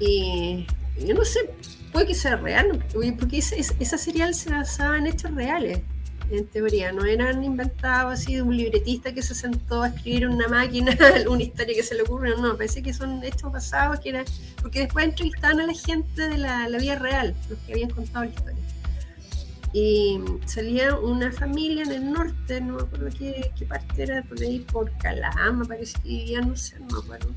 Y yo no sé, puede que sea real, porque esa serial se basaba en hechos reales, en teoría, no eran inventados así de un libretista que se sentó a escribir en una máquina una historia que se le ocurre, no, parece que son hechos basados, porque después entrevistaban a la gente de la vida real, los que habían contado la historia. Y salía una familia en el norte, no me acuerdo qué parte era, por ahí por Calama, parece que vivían, no sé, no me acuerdo.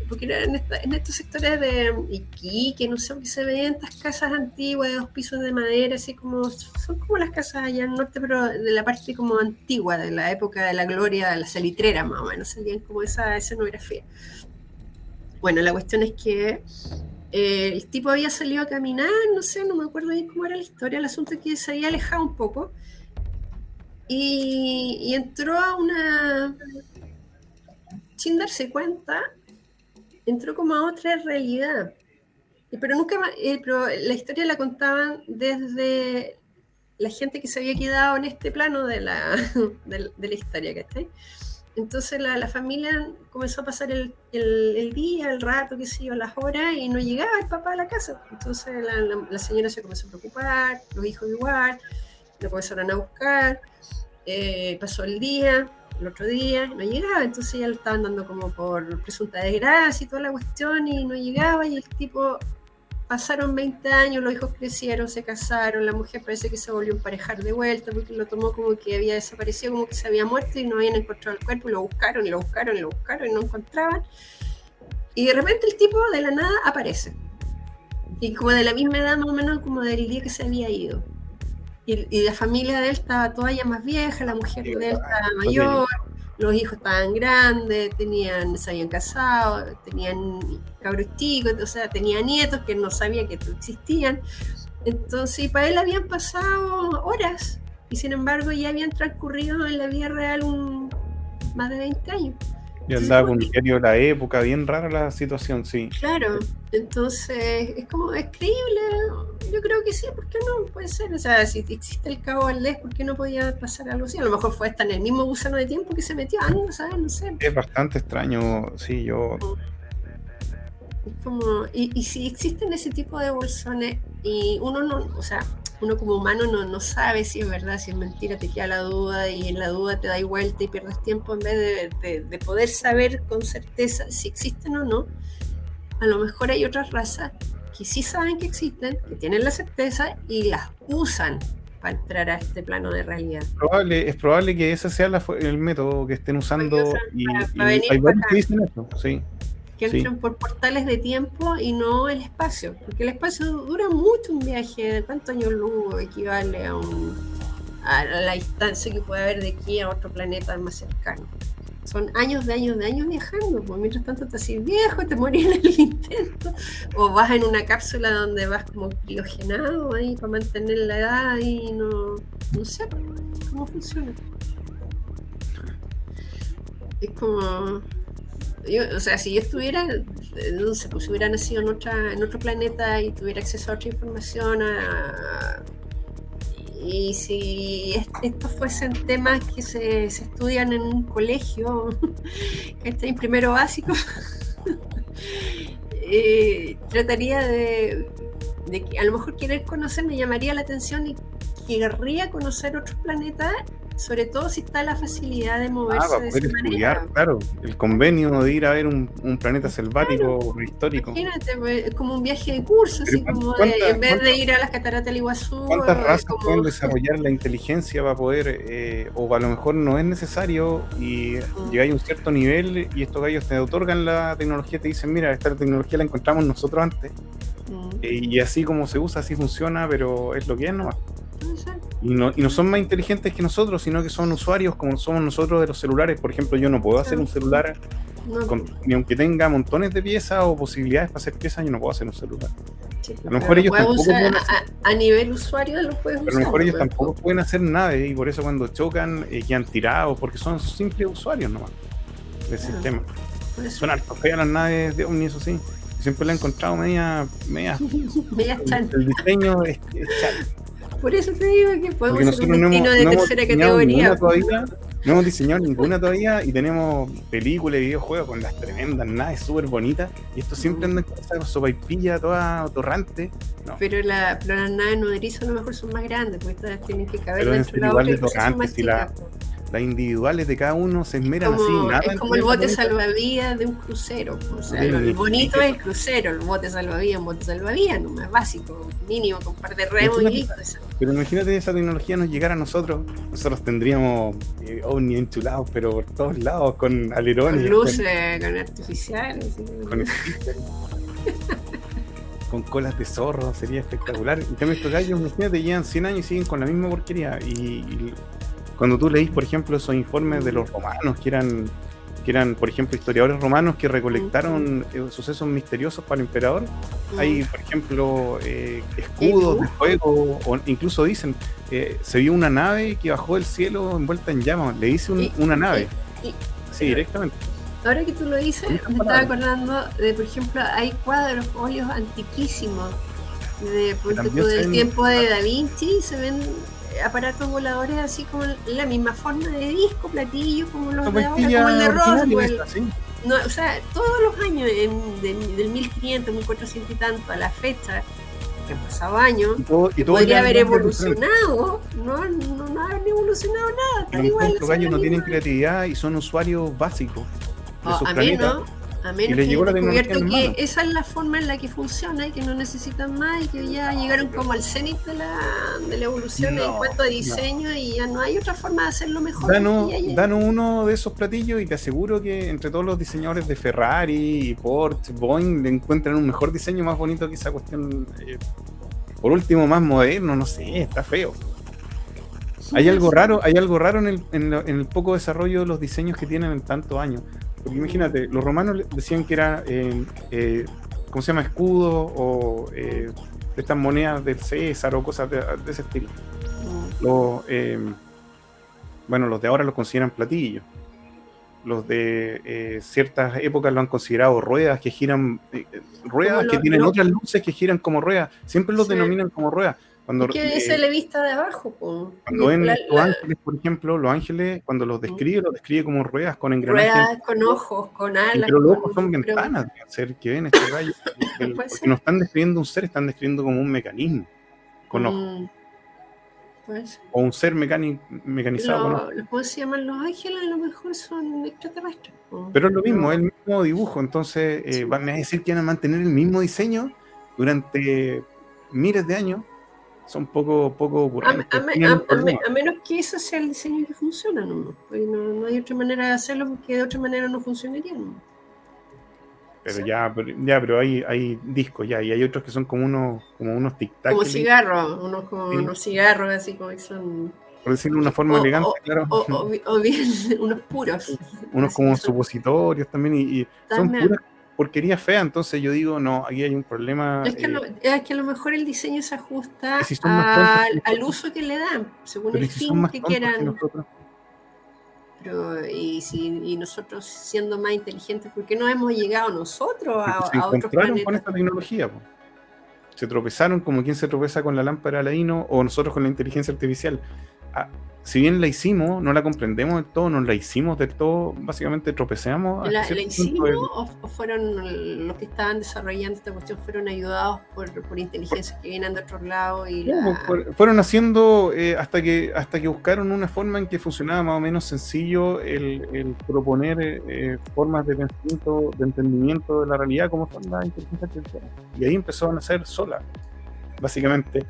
Porque era en estos sectores de Iquique, no sé, porque se veían estas casas antiguas de 2 pisos de madera, así como, son como las casas allá en el norte, pero de la parte como antigua, de la época de la gloria de la salitrera, más o menos, salían como esa escenografía. Bueno, la cuestión es que el tipo había salido a caminar, no sé, no me acuerdo bien cómo era la historia, el asunto es que se había alejado un poco y entró a una, sin darse cuenta, entró como a otra realidad. Pero nunca más, pero la historia la contaban desde la gente que se había quedado en este plano de la historia, ¿cachai? Entonces la familia comenzó a pasar el día, el rato, qué sé yo, las horas, y no llegaba el papá a la casa. Entonces la señora se comenzó a preocupar, los hijos igual, lo comenzaron a buscar, pasó el día, el otro día, no llegaba, entonces ya lo estaban dando como por presunta desgracia y toda la cuestión, y no llegaba, y el tipo... Pasaron 20 años, los hijos crecieron, se casaron, la mujer parece que se volvió a emparejar de vuelta porque lo tomó como que había desaparecido, como que se había muerto y no habían encontrado el cuerpo, y lo buscaron y lo buscaron y lo buscaron y no encontraban. Y de repente el tipo de la nada aparece. Y como de la misma edad más o menos como del día que se había ido. Y la familia de él estaba todavía más vieja, la mujer de él estaba mayor, los hijos estaban grandes, se habían casado, tenían cabros chicos, o sea, tenía nietos que no sabía que existían. Entonces, para él habían pasado horas, y sin embargo ya habían transcurrido en la vida real más de 20 años. Y andaba con un diario de la época, bien rara la situación, sí. Claro, entonces es creíble, yo creo que sí, ¿por qué no? Puede ser, o sea, si existe el Cabo Valdés, ¿por qué no podía pasar algo así? A lo mejor fue hasta en el mismo gusano de tiempo que se metió, ¿sabes? No sé. Es bastante extraño, sí, yo... Es como, y si existen ese tipo de bolsones y uno no, o sea, uno como humano no sabe si es verdad, si es mentira, te queda la duda, y en la duda te da vuelta y pierdes tiempo en vez de poder saber con certeza si existen o no. A lo mejor hay otras razas que sí saben que existen, que tienen la certeza y las usan para entrar a este plano de realidad. Es probable que ese sea el método que estén usando, y hay varios que dicen eso, sí. Que entran por portales de tiempo y no el espacio, porque el espacio dura mucho, un viaje de cuántos años luz equivale a la distancia que puede haber de aquí a otro planeta más cercano. Son años de años viajando, pues mientras tanto te haces viejo, te morís en el intento, o vas en una cápsula donde vas como criogenado ahí para mantener la edad, y no sé cómo funciona. Es como... o sea, si yo estuviera, no sé, pues si hubiera nacido en otro planeta y tuviera acceso a otra información, y si estos fuesen temas que se estudian en un colegio, que está en primero básico, trataría de que a lo mejor querer conocer, me llamaría la atención y querría conocer otros planetas, sobre todo si está la facilidad de moverse de esa manera. Claro, el convenio de ir a ver un planeta selvático, claro, prehistórico. Imagínate, pues, como un viaje de curso, así como en vez de ir a las cataratas del Iguazú. ¿Cuántas razas pueden desarrollar la inteligencia para poder, o a lo mejor no es necesario, y llegáis a un cierto nivel y estos gallos te otorgan la tecnología, te dicen, mira, esta tecnología la encontramos nosotros antes, y así como se usa, así funciona, pero es lo que es nomás. Y no son más inteligentes que nosotros, sino que son usuarios como somos nosotros de los celulares. Por ejemplo, yo no puedo hacer un celular, ni aunque tenga montones de piezas o posibilidades para hacer piezas, yo no puedo hacer un celular. Sí, a lo mejor ellos tampoco pueden a nivel usuario lo puedes usar. Pero a lo mejor ellos tampoco pueden hacer nada, y por eso cuando chocan quedan tirados, porque son simples usuarios nomás del sistema. Son hartos feas las naves de Omni, eso sí. Siempre la he encontrado media el diseño es chato. Por eso te digo que podemos hacer un destino de tercera categoría. Todavía, No hemos diseñado ninguna todavía y tenemos películas y videojuegos con las tremendas naves súper bonitas y esto siempre anda con esa sopaipilla toda torrante. No, Pero las naves nodrizas a lo mejor son más grandes, porque estas tienen que caber pero deben dentro ser de la igual otra de y son más torrantes si chicas. las individuales de cada uno se esmeran así, nada Es en como el tenerlas bote bonitas. salvavidas de un crucero. O sea, tienen el ni bonito siquiera. es el crucero, el bote salvavidas, no más básico, mínimo, con un par de remos y Imagínate, listo. pero imagínate esa tecnología nos llegara a nosotros tendríamos ovni enchulados, pero por todos lados, con alerones, Con luces, con artificiales. con stickers, con colas de zorro, sería espectacular. En cambio estos gallos, imagínate, llevan 100 años y siguen con la misma porquería. Y cuando tú leís, por ejemplo, esos informes de los romanos, que eran, por ejemplo, historiadores romanos que recolectaron sucesos misteriosos para el emperador, hay, por ejemplo, escudos de fuego, o incluso dicen, se vio una nave que bajó del cielo envuelta en llamas, le dice una nave, sí, directamente. Ahora que tú lo dices, me estaba acordando de, por ejemplo, hay cuadros, óleos antiquísimos del tiempo de Da Vinci, se ven aparatos voladores así como la misma forma de disco, platillo, como los de ahora, como el de Roswell. No, o sea, todos los años, del 1500, 1400 y tanto a la fecha, que han pasado años, que podría haber evolucionado, no han evolucionado nada, está igual. Los gallos no tienen creatividad y son usuarios básicos de sus planetas. A menos que hayan descubierto que esa es la forma en la que funciona y que no necesitan más y que ya llegaron como al cenit de la evolución en cuanto a diseño y ya no hay otra forma de hacerlo mejor. Danos uno de esos platillos y te aseguro que entre todos los diseñadores de Ferrari, Porsche, Boeing le encuentran un mejor diseño más bonito que esa cuestión. Por último, más moderno, no sé, está feo. Hay algo raro en el poco desarrollo de los diseños que tienen en tantos años. Porque imagínate, los romanos decían que era, ¿cómo se llama? Escudo o de estas monedas del César o cosas de ese estilo. Bueno, los de ahora los consideran platillos. Los de ciertas épocas lo han considerado ruedas que giran, ruedas que tienen otras luces que giran como ruedas. Siempre los denominan como ruedas. Es que se le vista de abajo. Cuando ven los ángeles, por ejemplo, los ángeles, cuando los describe como ruedas con engranajes. Ruedas, con ojos, con alas. Pero los ojos son ventanas, ser que ven estos gallos. Porque no están describiendo un ser, están describiendo como un mecanismo con ojos. O un ser mecanizado. ¿Cómo se llaman los ángeles? A lo mejor son extraterrestres. Pero es lo mismo, es el mismo dibujo. Entonces, van a decir que van a mantener el mismo diseño durante miles de años. Son poco ocurrentes. A menos que eso sea el diseño que funciona, ¿no? Pues no hay otra manera de hacerlo porque de otra manera no funcionaría, ¿no? Pero pero hay discos ya, y hay otros que son como unos tic-tac. Como cigarros, unos cigarros así como que son. Por decirlo de una forma elegante, claro. O bien unos puros. Unos como supositorios también, y son puras porquería fea. Entonces yo digo, no, aquí hay un problema. Es que a lo mejor el diseño se ajusta al uso que le dan, según el fin que quieran. Pero y nosotros siendo más inteligentes, ¿por qué no hemos llegado nosotros a otros planetas? Con esta tecnología, se tropezaron como quien se tropeza con la lámpara de Aladino, o nosotros con la inteligencia artificial. Si bien la hicimos, no la comprendemos del todo, no la hicimos del todo, básicamente tropezamos. ¿La hicimos o fueron los que estaban desarrollando esta cuestión, fueron ayudados por inteligencias que vienen de otros lados? Fueron haciendo hasta que buscaron una forma en que funcionaba más o menos sencillo el proponer formas de pensamiento, de entendimiento de la realidad como son las inteligencias artificiales. Y ahí empezó a nacer sola, básicamente.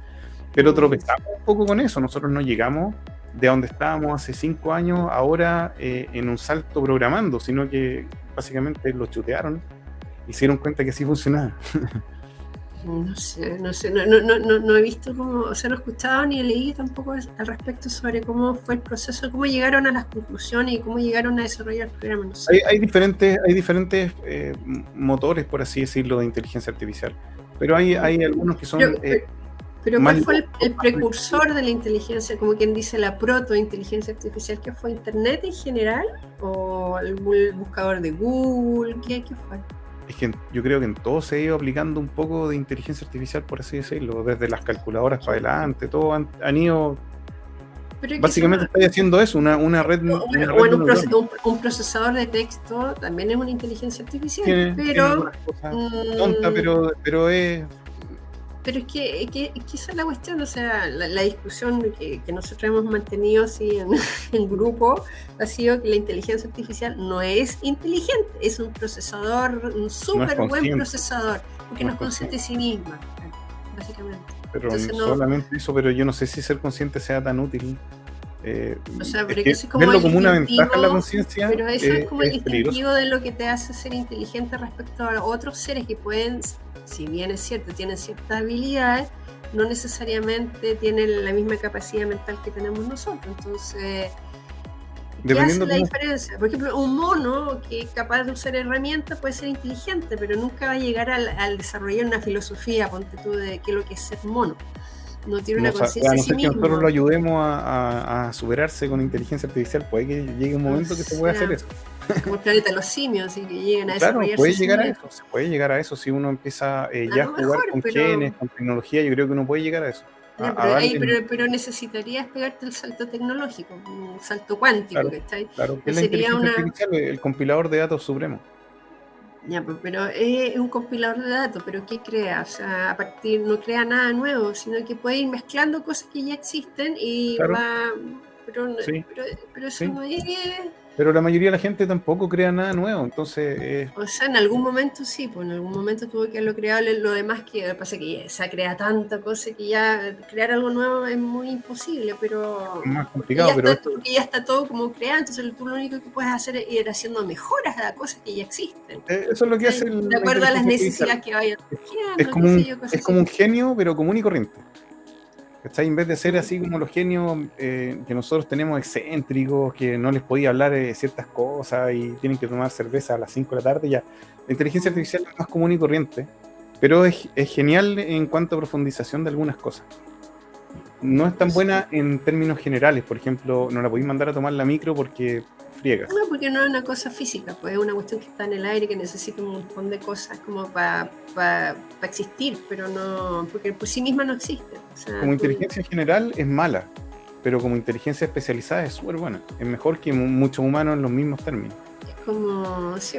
Pero tropezamos un poco con eso. Nosotros no llegamos de donde estábamos hace 5 años ahora en un salto programando, sino que básicamente lo chutearon y se dieron cuenta que así funcionaba. No he visto cómo, o sea, no he escuchado ni he leído tampoco al respecto sobre cómo fue el proceso, cómo llegaron a las conclusiones y cómo llegaron a desarrollar el programa. No sé. Hay diferentes motores, por así decirlo, de inteligencia artificial, pero hay algunos que son... Pero ¿cuál fue el precursor de la inteligencia, como quien dice la proto-inteligencia artificial? ¿Qué fue? ¿Internet en general? ¿O el buscador de Google? ¿Qué fue? Es que yo creo que en todo se ha ido aplicando un poco de inteligencia artificial, por así decirlo, desde las calculadoras para adelante, todo han ido Pero es que eso Básicamente estáis haciendo eso, una red, o una bueno, red o de en neuronas. un procesador de texto también es una inteligencia artificial, Tiene pero algunas cosas tontas, mm, pero es... pero es que esa es la cuestión, o sea, la discusión que nosotros hemos mantenido así en grupo ha sido que la inteligencia artificial no es inteligente, es un procesador, un No es súper buen consciente, procesador, porque no no es es consciente consciente. de sí misma, básicamente. Pero Entonces no, solamente eso, pero yo no sé si ser consciente sea tan útil. o sea, Es pero que que eso es como verlo el como una ventaja en la distintivo, conciencia pero eso es como el es peligroso. distintivo de lo que te hace ser inteligente respecto a otros seres que pueden, si bien es cierto, tienen ciertas habilidades, no necesariamente tienen la misma capacidad mental que tenemos nosotros. Entonces, ¿qué hace Dependiendo la cómo... diferencia? Por ejemplo, un mono que es capaz de usar herramientas puede ser inteligente, pero nunca va a llegar al desarrollar una filosofía, ponte tú, de qué es lo que es ser mono. No tiene No, una a conciencia de no sí ser que nosotros lo mismo. ayudemos a superarse con inteligencia artificial, puede que llegue un O momento que se pueda hacer sea, eso. como el planeta de los simios y que lleguen a Claro, desarrollarse puede así llegar a mismo. eso, se puede llegar a eso si uno empieza A ya a lo jugar mejor, con genes, pero, con tecnología, yo creo que uno puede llegar a eso, ya, a darle, pero necesitarías pegarte el salto tecnológico, un salto cuántico, claro, ¿cachai? claro, que No es la sería inteligencia una. artificial, el compilador de datos supremo. Ya, pero es un compilador de datos, pero ¿qué crea? O sea, a partir, no crea nada nuevo, sino que puede ir mezclando cosas que ya existen y Claro, va. Pero, sí, pero, pero eso sí. no es. Pero la mayoría de la gente tampoco crea nada nuevo, entonces, O sea, en algún momento sí, pues en algún momento tuvo que haberlo creado, lo demás que pasa que ya se ha creado tanta cosa que ya crear algo nuevo es muy imposible, pero es más complicado, pero esto, porque ya está todo como creado, entonces tú lo único que puedes hacer es ir haciendo mejoras a las cosas que ya existen, eso es lo que hace ¿cachai? De la acuerdo a las inteligencia artificial. necesidades que vayan Es surgiendo, qué como sé un, yo, cosas es así. como un genio, pero común y corriente. ¿Cachai? En vez de ser Mm. así como los genios que nosotros tenemos excéntricos, que no les podía hablar de ciertas cosas y tienen que tomar cerveza a las 5 de la tarde, ya. La inteligencia Mm. artificial es más común y corriente, pero es genial en cuanto a profundización de algunas cosas. No es tan buena en términos generales, por ejemplo, no la podéis mandar a tomar la micro porque friegas. No, porque no es una cosa física, pues es una cuestión que está en el aire, que necesita un montón de cosas como para existir, pero no, porque por sí misma no existe. O sea, Como tú, inteligencia general es mala, pero como inteligencia especializada es súper buena. Es mejor que muchos humanos en los mismos términos. es como, sí,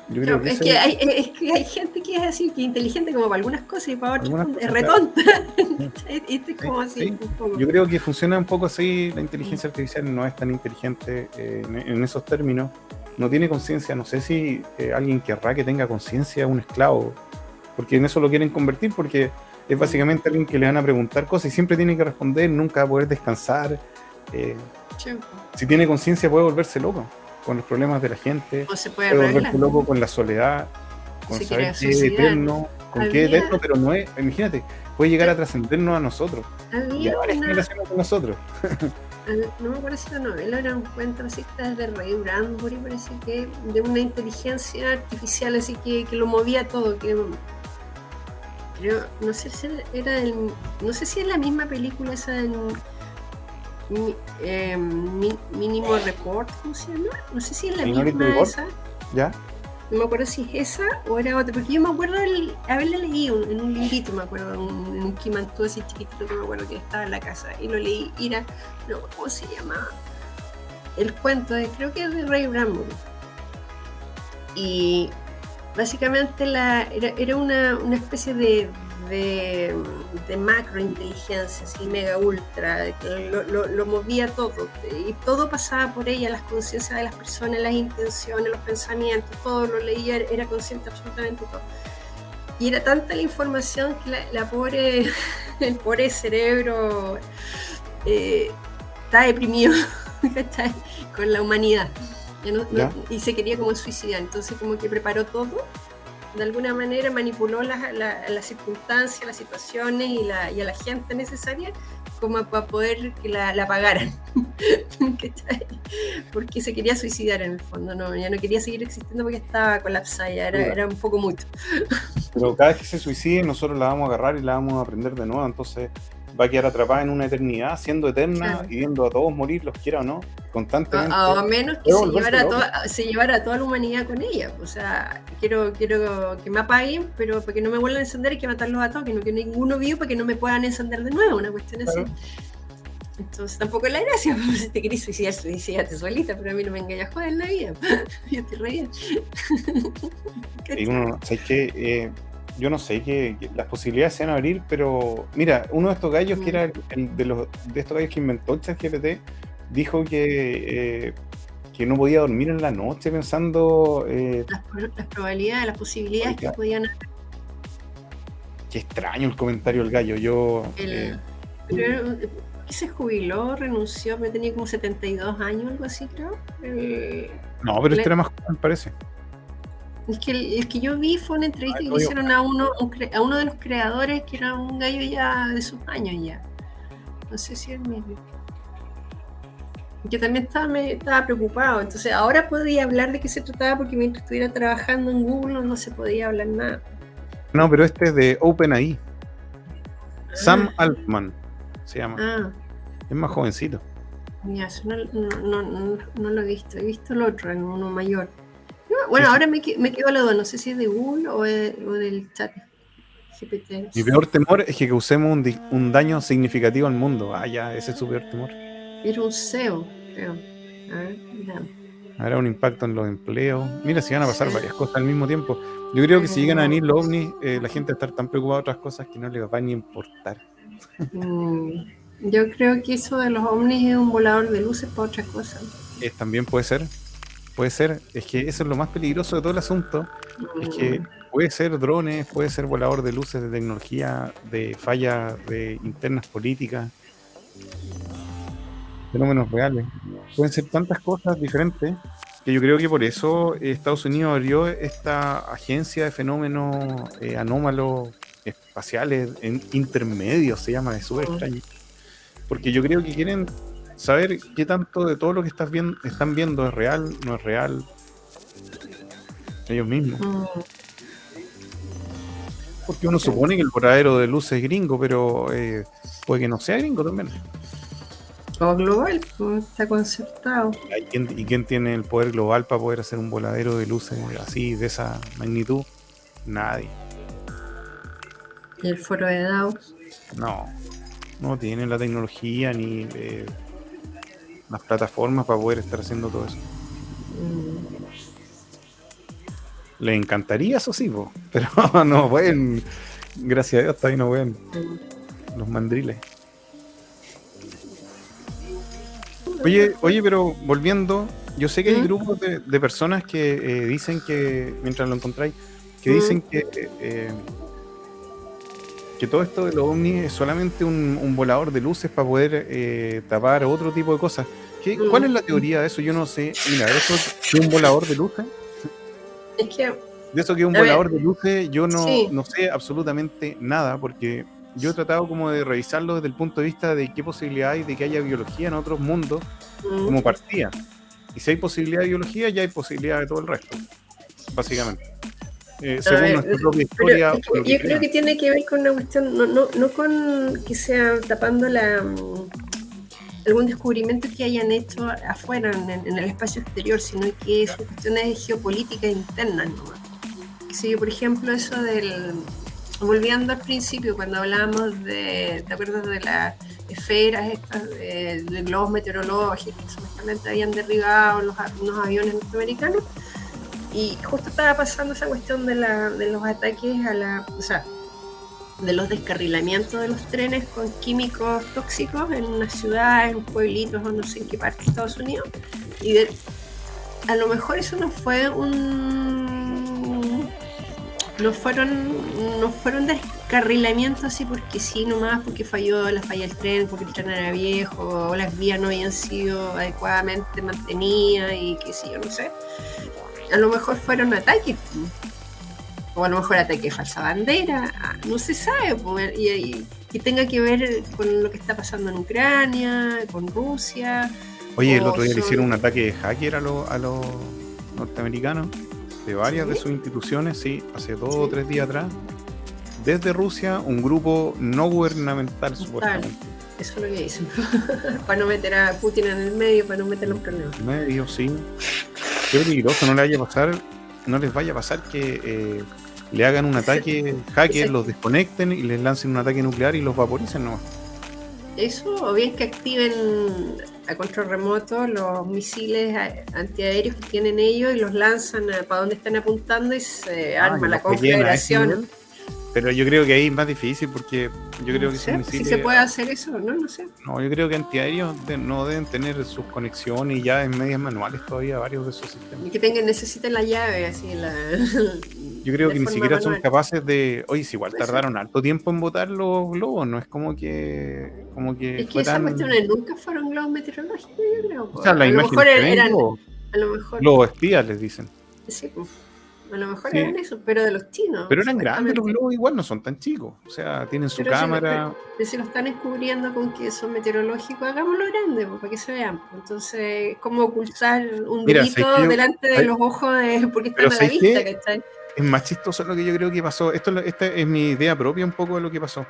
Yo creo claro, que ese es que hay gente que es así, que es inteligente como para algunas cosas y para otras algunas es cosas, claro. retonta. Sí, Y esto es sí, como así, sí. un poco. Yo creo que funciona un poco así. La inteligencia artificial no es tan inteligente en esos términos. No tiene conciencia. No sé si alguien querrá que tenga conciencia un esclavo, porque en eso lo quieren convertir, porque es básicamente alguien que le van a preguntar cosas y siempre tiene que responder, nunca va a poder descansar. Eh, si tiene conciencia puede volverse loco con los problemas de la gente, O se puede puede volverse revelar, loco con la soledad, con se saber quiere qué es suicidar. eterno, con qué es Había, eterno, pero no es, imagínate, puede llegar a trascendernos a nosotros y a había varias una, generaciones de nosotros. no me acuerdo si la novela era un cuento así que era de Ray Bradbury, parece que de una inteligencia artificial así que lo movía todo, que creo, no sé si era no sé si es la misma película esa del Mínimo Report, ¿cómo se llama? No sé si es la Minority misma Report, esa, ¿ya? no me acuerdo si es esa o era otra, porque yo me acuerdo haberla leído en un librito, me acuerdo, en un Kimantú así chiquitito que me acuerdo que estaba en la casa y lo leí, y era, no, ¿cómo se llama? El cuento, creo que es de Ray Bradbury. Y básicamente era una especie de macrointeligencia, así mega ultra, que lo movía todo, y todo pasaba por ella, las conciencias de las personas, las intenciones, los pensamientos, todo lo leía, era consciente absolutamente todo. Y era tanta la información que el pobre cerebro está deprimido con la humanidad. Y se quería como suicidar, entonces como que preparó todo, de alguna manera manipuló las circunstancias, las situaciones y a la gente necesaria como para poder que la pagaran. Porque se quería suicidar en el fondo, no, ya no quería seguir existiendo porque estaba colapsada, ya era un poco mucho. Pero cada vez que se suicide nosotros la vamos a agarrar y la vamos a aprender de nuevo, entonces va a quedar atrapada en una eternidad, siendo eterna, Claro. y viendo a todos morir, los quiera o no, constantemente. A menos que Puede volverse loco. se llevara a toda la humanidad con ella. O sea, quiero que me apaguen, pero para que no me vuelvan a encender hay que matarlos a todos, que ninguno vivo para que no me puedan encender de nuevo, una cuestión Claro. así. Entonces tampoco es la gracia, si te querés suicidar, suicídate solita, pero a mí no me engañas a joder en la vida. Yo estoy re bien. Y uno, ¿sabes qué? Yo no sé que las posibilidades se van a abrir, pero mira, uno de estos gallos que era el de estos gallos que inventó el ChatGPT dijo que no podía dormir en la noche pensando las probabilidades, las posibilidades que podían haber. Qué extraño el comentario del gallo. Yo pero que se jubiló, renunció, me tenía como 72 años, algo así, creo. No, pero este era más joven, parece. Es que el que yo vi fue una entrevista que le hicieron a uno de los creadores, que era un gallo ya de sus años ya. No sé si es el mismo. Yo también estaba preocupado. Entonces ahora podía hablar de qué se trataba, porque mientras estuviera trabajando en Google no se podía hablar nada. No, pero este es de OpenAI. Sam Altman se llama. Es más jovencito. Ya, eso no lo he visto. He visto el otro, uno mayor. Bueno, sí. Ahora me quedo la duda. No sé si es de Google o del chat GPT. Mi peor temor es que causemos un daño significativo al mundo. Ya, ese es su peor temor. Era un SEO, creo. A ver, mira. Habrá un impacto en los empleos. Mira, si van a pasar varias cosas al mismo tiempo. Yo creo que si llegan a venir los ovnis, la gente va a estar tan preocupada de otras cosas que no les va a ni importar. Yo creo que eso de los ovnis es un volador de luces para otra cosa. También puede ser. Puede ser. Es que eso es lo más peligroso de todo el asunto. Es que puede ser drones, puede ser volador de luces, de tecnología, de fallas de internas políticas, fenómenos reales. Pueden ser tantas cosas diferentes que yo creo que por eso Estados Unidos abrió esta agencia de fenómenos anómalos espaciales intermedios, se llama, es súper extraño. Porque yo creo que quieren saber qué tanto de todo lo que están viendo es real, no es real. Ellos mismos. Porque uno supone que el voladero de luces es gringo, pero puede que no sea gringo también. O global, está concertado. ¿Y quién tiene el poder global para poder hacer un voladero de luces así, de esa magnitud? Nadie. ¿Y el foro de Davos? No tiene la tecnología ni las plataformas para poder estar haciendo todo eso. Les encantaría, eso sí, pero no pueden. Gracias a Dios todavía no pueden. Los mandriles. Oye, pero volviendo, yo sé que hay grupos de personas que dicen que, mientras lo encontráis, que dicen que todo esto de los ovnis es solamente un volador de luces para poder tapar otro tipo de cosas. ¿Cuál es la teoría de eso? Yo no sé. Mira, ¿eso es un volador de luces? Es que... De eso que es un volador de luces, yo no sé absolutamente nada, porque yo he tratado como de revisarlo desde el punto de vista de qué posibilidad hay de que haya biología en otros mundos como partida. Y si hay posibilidad de biología, ya hay posibilidad de todo el resto, básicamente. Según nuestra propia historia. Yo creo que tiene que ver con una cuestión, no con que sea tapando algún descubrimiento que hayan hecho afuera, en el espacio exterior, sino que son cuestiones geopolíticas internas nomás. Sí, por ejemplo, eso volviendo al principio, cuando hablábamos ¿te acuerdas de las esferas estas de globos meteorológicos que supuestamente habían derribado unos aviones norteamericanos? Y justo estaba pasando esa cuestión de los ataques de los descarrilamientos de los trenes con químicos tóxicos en una ciudad, en pueblitos o no sé en qué parte de Estados Unidos. Y a lo mejor eso no fueron descarrilamientos así porque sí nomás, porque falla el tren, porque el tren era viejo, o las vías no habían sido adecuadamente mantenidas y qué sé yo, no sé. A lo mejor fueron ataques, o a lo mejor ataque de falsa bandera, no se sabe, y que tenga que ver con lo que está pasando en Ucrania, con Rusia. Oye, el otro día le hicieron un ataque de hacker a los norteamericanos, de varias de sus instituciones, hace 2 o 3 días atrás, desde Rusia, un grupo no gubernamental, supuestamente. Eso es lo que dicen, para no meter a Putin en el medio, para no meterlo en problemas. En medio, sí. Qué peligroso, no les vaya a pasar que le hagan un ataque hacker, los desconecten y les lancen un ataque nuclear y los vaporicen nomás. Eso, o bien que activen a control remoto los misiles antiaéreos que tienen ellos y los lanzan para donde están apuntando y se arma la confederación. Pero yo creo que ahí es más difícil porque yo creo que esos misiles... Si se puede hacer eso, no sé. No, yo creo que antiaéreos no deben tener sus conexiones y ya en medias manuales todavía varios de esos sistemas. Y que necesiten la llave, así yo creo que ni siquiera manual. Son capaces de... Oye, si igual tardaron harto tiempo en botar los globos, no es como que... Es que esas cuestiones nunca fueron globos meteorológicos, yo creo. O sea, la imagen mejor eran... A lo mejor... Globos espías, les dicen. Sí, pues. A lo mejor eran eso, pero de los chinos. Pero eran grandes los globos, igual no son tan chicos. O sea, tienen su cámara. Si lo están descubriendo con que son meteorológicos, hagámoslo grande, pues, para que se vean. Entonces, como ocultar un delito delante de los ojos porque están a la vista, ¿cachai? Es más chistoso lo que yo creo que pasó. Esta es mi idea propia un poco de lo que pasó.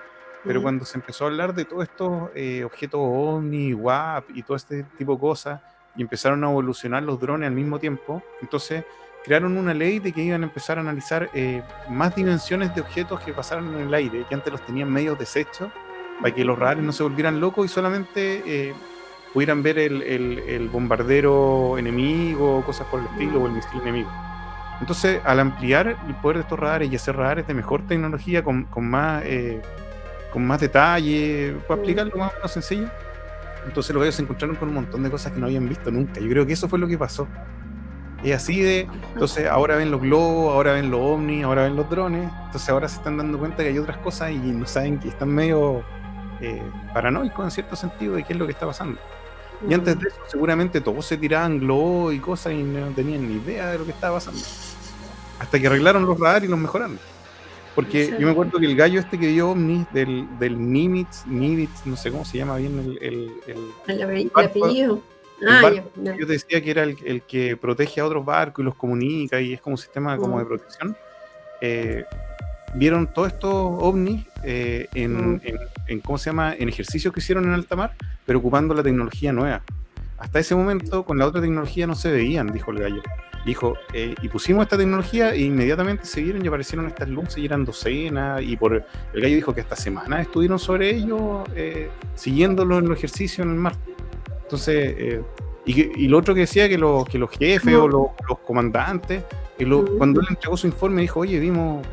Pero cuando se empezó a hablar de todos estos objetos OVNI, WAP y todo este tipo de cosas, y empezaron a evolucionar los drones al mismo tiempo, entonces crearon una ley de que iban a empezar a analizar más dimensiones de objetos que pasaran en el aire, que antes los tenían medios desechos, para que los radares no se volvieran locos y solamente pudieran ver el bombardero enemigo, cosas por el estilo, o el misil enemigo. Entonces, al ampliar el poder de estos radares y hacer radares de mejor tecnología, con más detalle, para explicarlo más o menos sencillo, entonces los gallos se encontraron con un montón de cosas que no habían visto nunca. Yo creo que eso fue lo que pasó. Es así de... Entonces ahora ven los globos, ahora ven los ovnis, ahora ven los drones. Entonces ahora se están dando cuenta que hay otras cosas y no saben, que están medio paranoicos en cierto sentido de qué es lo que está pasando. Y antes de eso seguramente todos se tiraban globos y cosas y no tenían ni idea de lo que estaba pasando. Hasta que arreglaron los radares y los mejoraron. Porque yo me acuerdo que el gallo este que vio ovnis del Nimitz, no sé cómo se llama bien el apellido. Yo te decía que era el que protege a otros barcos y los comunica y es como un sistema como de protección. Vieron todos estos ovnis en ¿cómo se llama? En ejercicios que hicieron en alta mar, pero ocupando la tecnología nueva. Hasta ese momento con la otra tecnología no se veían, dijo el gallo. Dijo, y pusimos esta tecnología e inmediatamente se vieron y aparecieron estas luces y eran docenas, y el gallo dijo que hasta semanas estuvieron sobre ellos siguiéndolo en los ejercicios en el mar. Entonces, y lo otro que decía que los jefes o los comandantes, cuando él entregó su informe dijo, oye, vimos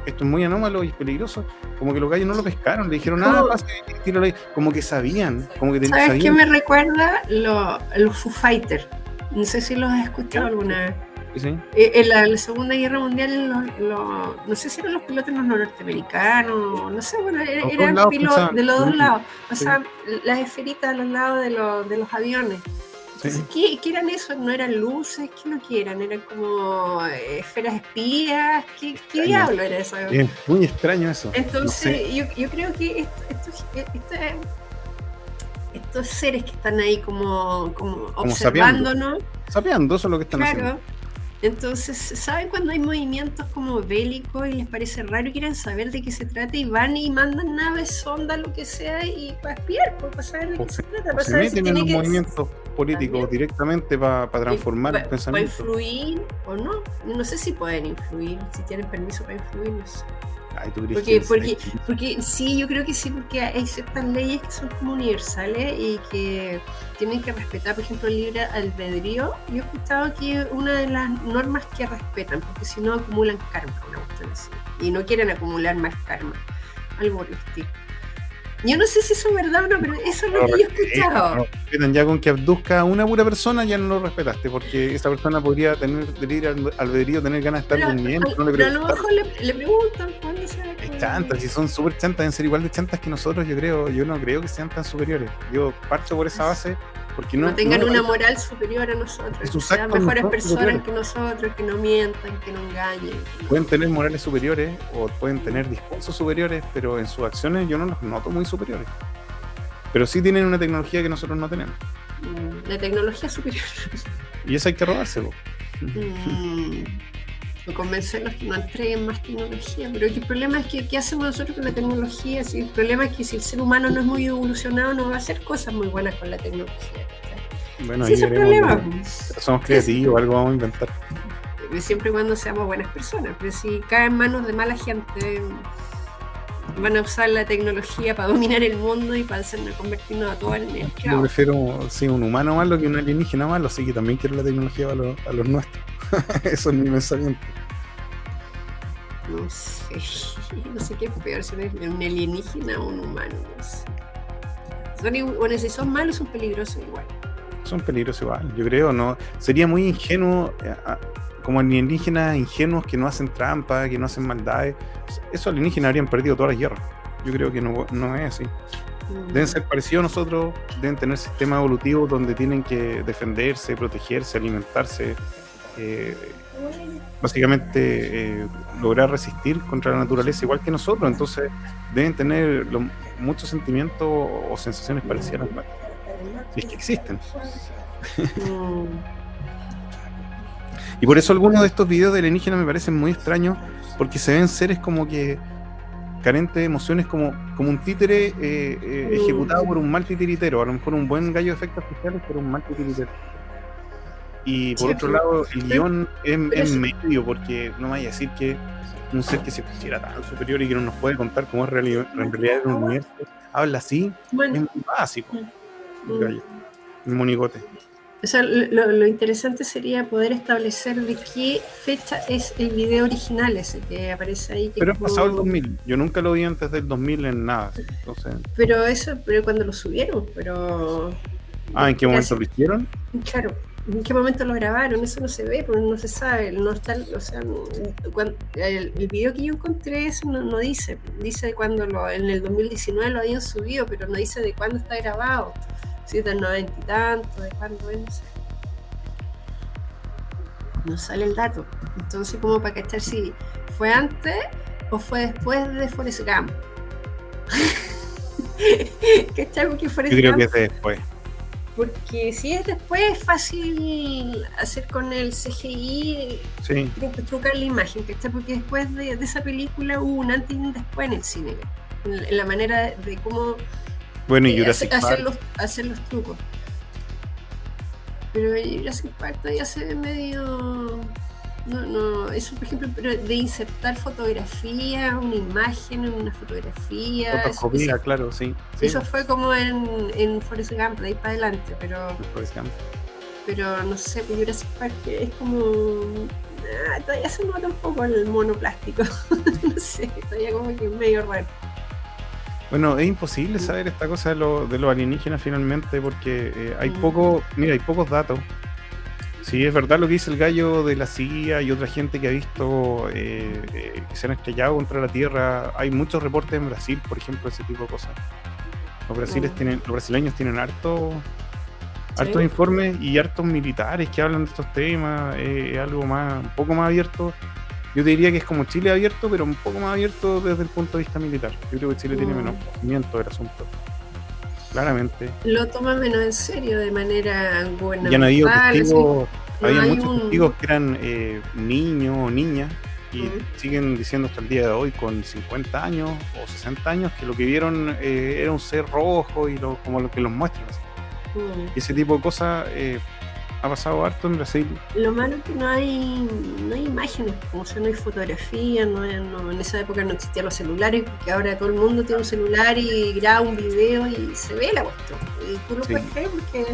esto es muy anómalo y peligroso, como que los gallos no lo pescaron, le dijeron, pase, tíralo ahí, como que sabían, ¿Sabes qué me recuerda? Los Foo Fighters. No sé si los has escuchado alguna vez. Sí. En la Segunda Guerra Mundial, no sé si eran los pilotos norteamericanos, no sé, bueno, eran pilotos de los dos lados. Pasaban las esferitas a los lados de los aviones. Entonces, ¿qué eran eso? ¿No eran luces? ¿Qué no eran? ¿Eran como esferas espías? ¿Qué diablo era eso? Es muy extraño eso. Entonces, no sé. yo creo que estos seres que están ahí como observándonos. Sapeando, eso es lo que están haciendo. Entonces, ¿saben cuando hay movimientos como bélicos y les parece raro y quieren saber de qué se trata y van y mandan naves, sondas, lo que sea, y para espiar, para saber de qué se trata? Para se meten en los movimientos políticos directamente para transformar el pensamiento. ¿Para influir o no? No sé si pueden influir, si tienen permiso para influir, no sé. Ay, ¿tú porque sí, yo creo que sí, porque hay ciertas leyes que son como universales y que tienen que respetar, por ejemplo, el libre albedrío. Yo he escuchado que una de las normas que respetan, porque si no acumulan karma, una cuestión así, y no quieren acumular más karma, algo por el estilo. Yo no sé si eso es verdad o no, pero eso es lo que yo he escuchado. Ya con que abduzca a una pura persona ya no lo respetaste, porque esa persona podría tener libre albedrío, tener ganas de estar durmiendo. Pero a lo mejor le preguntan cuándo se va a Es chantas, si son súper chantas, deben ser igual de chantas que nosotros, yo no creo que sean tan superiores. Yo parto por esa base, porque no tengan una moral superior a nosotros, que sean mejores personas que nosotros, que no mientan, que no engañen. Pueden tener morales superiores o pueden tener discursos superiores, pero en sus acciones yo no los noto muy superiores. Pero sí tienen una tecnología que nosotros no tenemos. La tecnología superior. Y eso hay que robárselo. O convencerlos que no entreguen más tecnología. Pero el problema es que ¿qué hacemos nosotros con la tecnología? Si el problema es que si el ser humano no es muy evolucionado, no va a hacer cosas muy buenas con la tecnología. Bueno, sí, ahí veremos. Somos creativos, algo vamos a inventar. Siempre y cuando seamos buenas personas. Pero si cae en manos de mala gente, van a usar la tecnología para dominar el mundo y para hacernos convertirnos a todos en Yo esclavos. prefiero, sí, un humano malo que un alienígena malo, así que también quiero la tecnología a los nuestros. Eso es mi pensamiento. No sé, no sé qué es peor, si un alienígena o un humano, no sé. Bueno, si son malos, son peligrosos igual. Son peligrosos igual, yo creo, ¿no? Sería muy ingenuo, como alienígenas ingenuos que no hacen trampa, que no hacen maldades. Esos alienígenas habrían perdido todas las guerras. Yo creo que no es así. Deben ser parecidos a nosotros, deben tener sistemas evolutivos donde tienen que defenderse, protegerse, alimentarse, básicamente lograr resistir contra la naturaleza igual que nosotros. Entonces deben tener muchos sentimientos o sensaciones parecidas a las nuestras, si es que existen. Y por eso algunos de estos videos de alienígenas me parecen muy extraños, porque se ven seres como que carentes de emociones, como un títere ejecutado por un mal titiritero. A lo mejor un buen gallo de efectos especiales, pero un mal titiritero. Y por otro lado, el guión es medio, porque no me vaya a decir que un ser que se considera tan superior y que no nos puede contar cómo es en realidad el universo habla así, es muy básico. El gallo, el monigote. O sea, lo interesante sería poder establecer de qué fecha es el video original ese que aparece ahí. Pero es pasado el 2000. Yo nunca lo vi antes del 2000 en nada. Entonces... Pero cuando lo subieron, pero... ¿en qué momento lo hicieron? Claro, ¿en qué momento lo grabaron? Eso no se ve, porque no se sabe. No está, o sea, el video que yo encontré eso no dice. Dice cuando en el 2019 lo habían subido, pero no dice de cuándo está grabado. Si es del 90 y tanto, de cuándo es, no sé. No sale el dato. Entonces, como para cachar si fue antes o fue después de Forrest Gump. ¿Cachai? Porque Forrest Yo creo Gump, que es de después. Porque si es después es fácil hacer con el CGI, sí, trucar la imagen, ¿cachai? Porque después de esa película hubo un antes y un después en el cine, en la manera de cómo hacer los trucos. Pero Jurassic Park todavía se ve medio... No, eso por ejemplo, pero de insertar fotografía, una imagen en una fotografía. Fotocopia, claro, sí. Eso fue como en Forrest Gump, de ahí para adelante, pero no sé, pues Jurassic Park es como... todavía se nota un poco el mono plástico. No sé, todavía como que es medio raro. Bueno, es imposible saber esta cosa de los alienígenas finalmente, porque hay pocos datos. Sí, es verdad lo que dice el gallo de la CIA y otra gente que ha visto que se han estrellado contra la Tierra. Hay muchos reportes en Brasil, por ejemplo, ese tipo de cosas. Los brasileños tienen hartos informes y hartos militares que hablan de estos temas. Algo un poco más abierto. Yo te diría que es como Chile abierto, pero un poco más abierto desde el punto de vista militar. Yo creo que Chile tiene menos conocimiento del asunto. Claramente. Lo toma menos en serio de manera gubernamental. Ya no habido testigos, había muchos testigos que eran niños o niñas y siguen diciendo hasta el día de hoy con 50 años o 60 años que lo que vieron era un ser rojo y como lo que los muestran. Y ese tipo de cosas ha pasado harto en Brasil. Lo malo es que no hay imágenes, o sea, no hay fotografía, en esa época no existían los celulares, porque ahora todo el mundo tiene un celular y graba un video y se ve la cuestión. Y tú lo puedes creer porque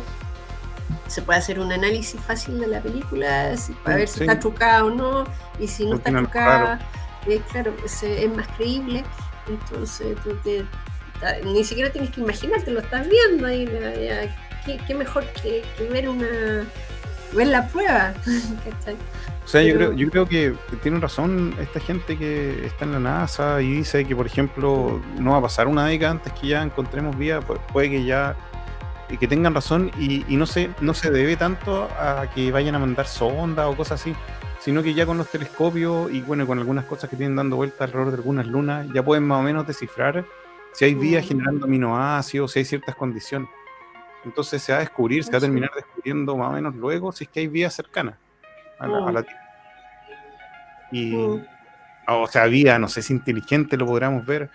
se puede hacer un análisis fácil de la película, para ver si está trucada o no, y si no está trucada, claro, es más creíble. Entonces tú ni siquiera tienes que imaginarte, lo estás viendo ahí. ¿Qué mejor que ver la prueba? O sea, yo creo que tiene razón esta gente que está en la NASA y dice que, por ejemplo, no va a pasar una década antes que ya encontremos vida. Puede que ya que tengan razón y no se debe tanto a que vayan a mandar sondas o cosas así, sino que ya con los telescopios y bueno, con algunas cosas que tienen dando vueltas alrededor de algunas lunas, ya pueden más o menos descifrar si hay vida generando aminoácidos, si hay ciertas condiciones. Entonces se va a terminar descubriendo más o menos luego si es que hay vida cercana a la Tierra. Y, o sea, vida, no sé si inteligente lo podremos ver,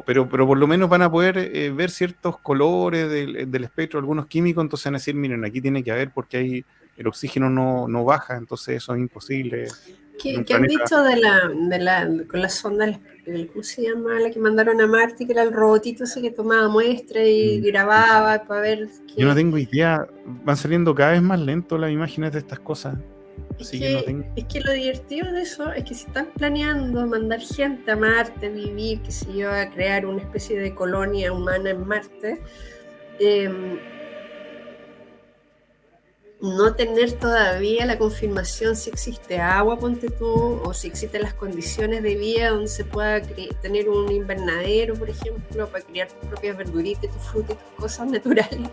pero por lo menos van a poder ver ciertos colores del espectro, algunos químicos, entonces van a decir, miren, aquí tiene que haber porque el oxígeno no baja, entonces eso es imposible. en un ¿Qué han planeta. dicho con la sonda, ¿cómo se llama? La que mandaron a Marte, que era el robotito ese que tomaba muestras y grababa para ver Yo no qué. tengo idea, van saliendo cada vez más lentos las imágenes de estas cosas. Así que no tengo. Es que lo divertido de eso es que si están planeando mandar gente a Marte, a vivir, qué sé yo, a crear una especie de colonia humana en Marte, no tener todavía la confirmación si existe agua, ponte tú, o si existen las condiciones de vida donde se pueda tener un invernadero, por ejemplo, para criar tus propias verduritas, tus frutas, tus cosas naturales,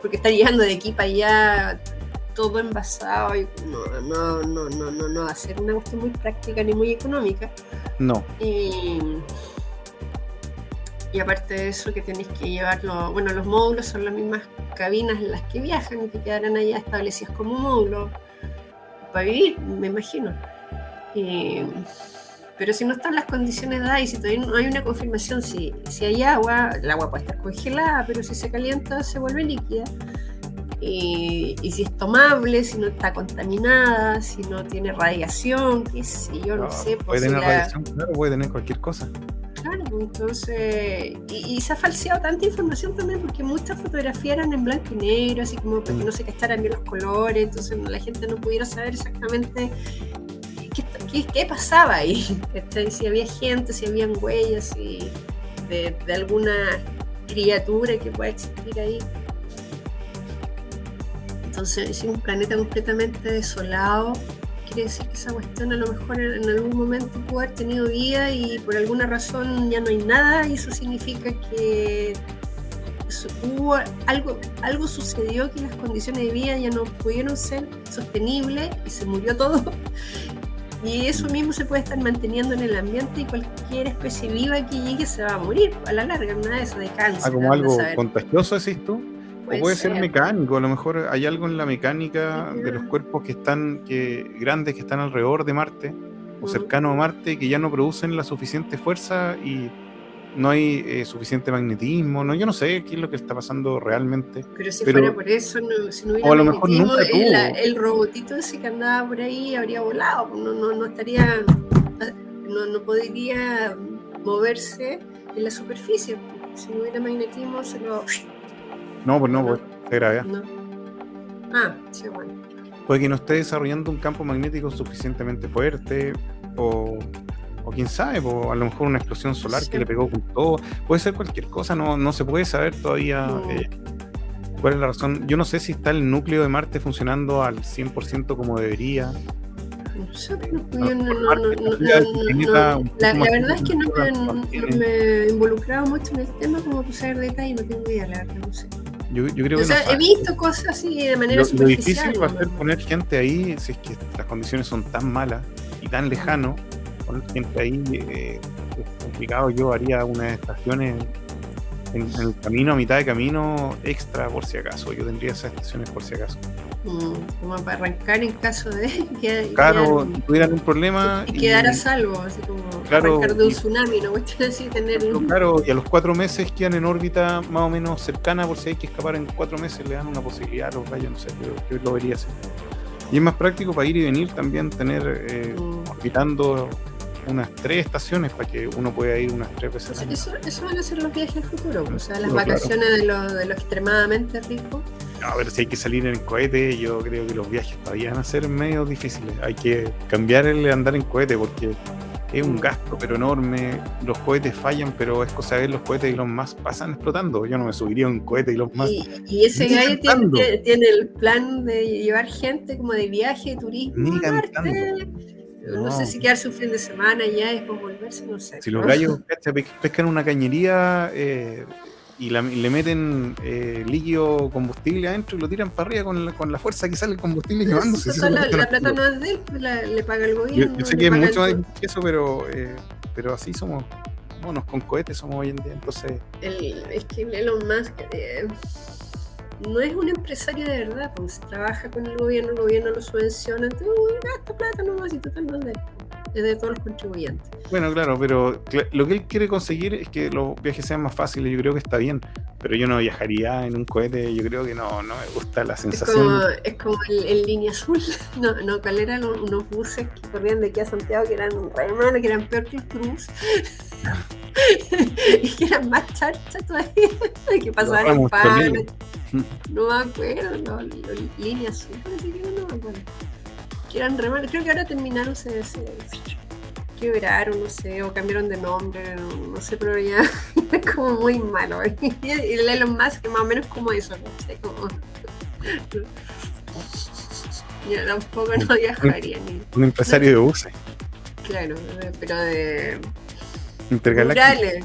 porque está llegando de aquí para allá todo envasado y no va a ser una cuestión muy práctica ni muy económica. No. Y aparte de eso, que tenéis que llevarlo, bueno, los módulos son las mismas cabinas en las que viajan y que quedarán allá establecidos como módulos para vivir, me imagino. Pero si no están las condiciones dadas y si todavía no hay una confirmación si hay agua, el agua puede estar congelada, pero si se calienta se vuelve líquida. Y si es tomable, si no está contaminada, si no tiene radiación, qué sé yo, no sé. Puede tener radiación, claro, puede tener cualquier cosa. Claro, entonces, y se ha falseado tanta información también porque muchas fotografías eran en blanco y negro, así como para que no se cacharan bien los colores, entonces la gente no pudiera saber exactamente qué pasaba ahí, si había gente, si habían huellas de alguna criatura que pueda existir ahí. Entonces, si un planeta completamente desolado, quiere decir que esa cuestión a lo mejor en algún momento pudo haber tenido vida y por alguna razón ya no hay nada, y eso significa que hubo algo sucedió, que las condiciones de vida ya no pudieron ser sostenibles y se murió todo. Y eso mismo se puede estar manteniendo en el ambiente y cualquier especie viva que llegue se va a morir a la larga, nada de eso, de cáncer. Como algo contagioso, decís tú. O puede ser mecánico, a lo mejor hay algo en la mecánica de los cuerpos grandes que están alrededor de Marte o cercanos a Marte, que ya no producen la suficiente fuerza y no hay suficiente magnetismo. No, yo no sé qué es lo que está pasando realmente. Pero si fuera por eso, si no hubiera o a lo mejor nunca el robotito ese que andaba por ahí habría volado, no estaría, no podría moverse en la superficie. Si no hubiera magnetismo se lo... No, pues no, pues se gravedad. No. Sí, bueno. Puede que no esté desarrollando un campo magnético suficientemente fuerte, o quién sabe, o a lo mejor una explosión solar que le pegó con todo. Puede ser cualquier cosa, no se puede saber todavía cuál es la razón. Yo no sé si está el núcleo de Marte funcionando al 100% como debería. La verdad es que no me he involucrado mucho en el tema como para saber detalles, no tengo idea, la verdad, no sé. Yo creo que he visto cosas así de manera superficial. Lo difícil va a ser poner gente ahí, si es que las condiciones son tan malas y tan lejanos, poner gente ahí es complicado. Yo haría unas estaciones en el camino, a mitad de camino, extra por si acaso. Yo tendría esas estaciones por si acaso. Como para arrancar en caso de que tuvieran un problema y quedar a salvo, así como arrancar de un tsunami, no cuestión así tener claro, y a los 4 meses quedan en órbita más o menos cercana, por si hay que escapar en 4 meses, le dan una posibilidad a los rayos, no sé, yo lo vería así. Y es más práctico para ir y venir también, tener orbitando unas 3 estaciones para que uno pueda ir unas 3 veces al año. Eso van a ser los viajes al futuro, o sea, las vacaciones de lo extremadamente ricos. No, pero si hay que salir en cohete, yo creo que los viajes todavía van a ser medio difíciles. Hay que cambiar el andar en cohete porque es un gasto pero enorme. Los cohetes fallan, pero es cosa de ver los cohetes y los más pasan explotando. Yo no me subiría a un cohete y los más... Y ese gallo tiene el plan de llevar gente como de viaje, de turismo a Marte. No sé si quedarse un fin de semana ya y después volverse, no sé. Si los gallos pescan una cañería y le meten líquido combustible adentro y lo tiran para arriba con la fuerza que sale el combustible quemándose. La plata no es de él, le paga el gobierno. Yo sé que es mucho más difícil que eso, pero así somos monos con cohetes, somos hoy en día. Entonces es que Elon Musk no es un empresario de verdad, porque se trabaja con el gobierno lo subvenciona, entonces gasta plata nomás y total no es de él. es de todos los contribuyentes. Bueno, claro, pero lo que él quiere conseguir es que los viajes sean más fáciles. Yo creo que está bien, pero yo no viajaría en un cohete. Yo creo que no me gusta la sensación. Es como el Línea Azul. No, ¿cuál eran unos buses que corrían de aquí a Santiago que eran re malos, que eran peor que el Cruz? Y que eran más charcha todavía, que pasaban en palo. No me acuerdo, no, Línea Azul, parece que no me acuerdo. Que eran re malos. Creo que ahora terminaron, se quebraron, no sé, o cambiaron de nombre, no sé, pero ya es como muy malo. Y el Elon Musk, más o menos como eso, ¿no? O sea, como... Yo tampoco no viajaría ni... Un empresario de buses. Claro, pero de... Rurales.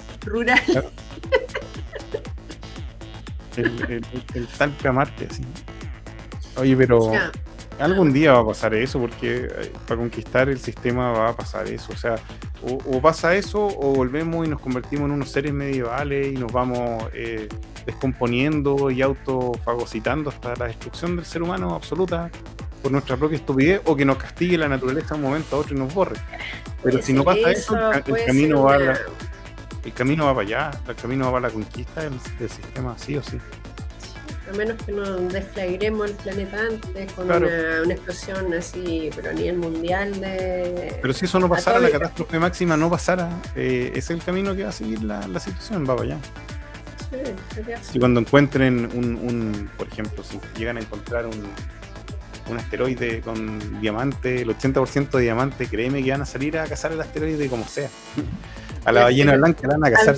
Claro. El Talca Marte, así. Oye, pero Ya. algún día va a pasar eso, porque para conquistar el sistema va a pasar eso. O sea, o pasa eso, o volvemos y nos convertimos en unos seres medievales y nos vamos descomponiendo y autofagocitando hasta la destrucción del ser humano absoluta por nuestra propia estupidez, o que nos castigue la naturaleza de un momento a otro y nos borre. Pero si no pasa eso, el camino va el camino va para allá, el camino va para la conquista del sistema, sí o sí. A menos que nos desflagremos el planeta antes con Claro. una explosión así, pero a nivel mundial de... Pero si eso no pasara, la catástrofe máxima no pasara, es el camino que va a seguir la situación, va para allá. Sí, sería así. Si cuando encuentren por ejemplo, si llegan a encontrar un asteroide con diamante, el 80% de diamante, créeme que van a salir a cazar el asteroide como sea. A la ballena blanca la van a cazar.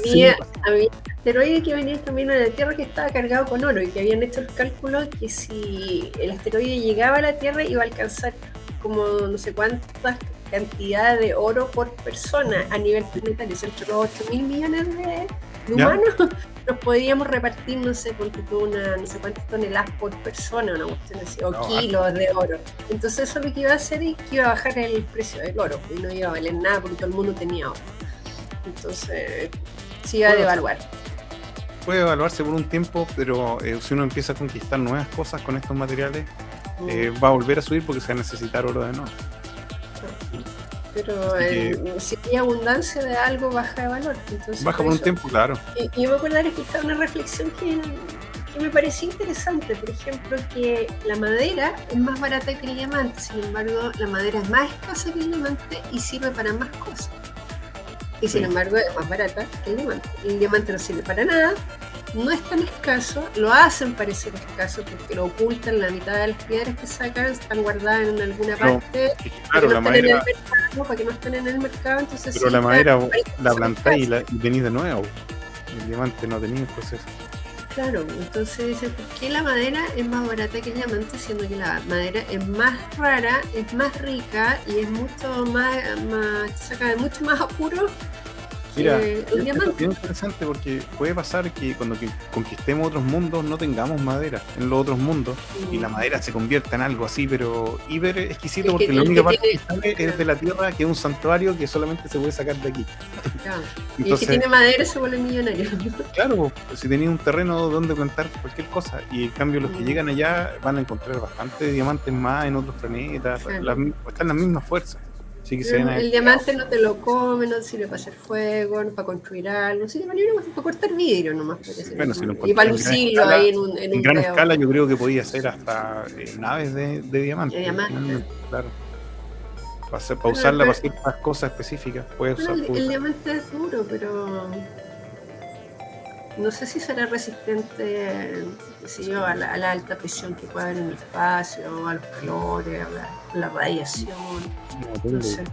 Había asteroide que venía también a la Tierra que estaba cargado con oro y que habían hecho el cálculo que si el asteroide llegaba a la Tierra iba a alcanzar como no sé cuántas cantidad de oro por persona a nivel planetario, entre los 8.000 millones de humanos. Nos podíamos repartir, no sé, no sé cuántas toneladas por persona, una cuestión así, o kilos de oro. Entonces eso lo que iba a hacer es que iba a bajar el precio del oro y no iba a valer nada porque todo el mundo tenía oro. Entonces se iba a devaluar. Puede evaluarse por un tiempo, pero si uno empieza a conquistar nuevas cosas con estos materiales, va a volver a subir porque se va a necesitar oro de nuevo. Pero si hay abundancia de algo, baja de valor. Entonces, baja por un tiempo, claro. Y yo me acuerdo de escuchar una reflexión que me pareció interesante. Por ejemplo, que la madera es más barata que el diamante. Sin embargo, la madera es más escasa que el diamante y sirve para más cosas. Y sin embargo, es más barata que el diamante. El diamante no sirve para nada. No es tan escaso, lo hacen parecer escaso porque lo ocultan, la mitad de las piedras que sacan están guardadas en alguna parte claro, la madera, para que no estén en el mercado. Entonces pero sí, la madera la plantáis y tenéis de nuevo. El diamante no tenía el proceso. Claro, entonces dice, ¿por qué la madera es más barata que el diamante? Siendo que la madera es más rara, es más rica y es mucho más saca de mucho más apuro. Mira, es interesante porque puede pasar que cuando conquistemos otros mundos no tengamos madera en los otros mundos y la madera se convierta en algo así, pero hiper exquisito, porque la única parte que sale es de la tierra, que es un santuario que solamente se puede sacar de aquí. Claro. Entonces, y el que tiene madera se vuelve millonario. Claro, si tenías un terreno donde plantar cualquier cosa, y en cambio los que llegan allá van a encontrar bastante diamantes más en otros planetas, están las mismas fuerzas. Sí, que el diamante no te lo come, no sirve para hacer fuego, no para construir algo, sirve para cortar vidrio nomás. Bueno, si lo y para lucirlo ahí en un gran escala, yo creo que podía ser hasta naves de diamante. De diamante. Claro. Para usarla para ciertas cosas específicas. Puede usar el diamante es duro, pero no sé si será resistente, qué sé yo, a la alta presión que puede haber en el espacio, a los calores, a la radiación. No sé.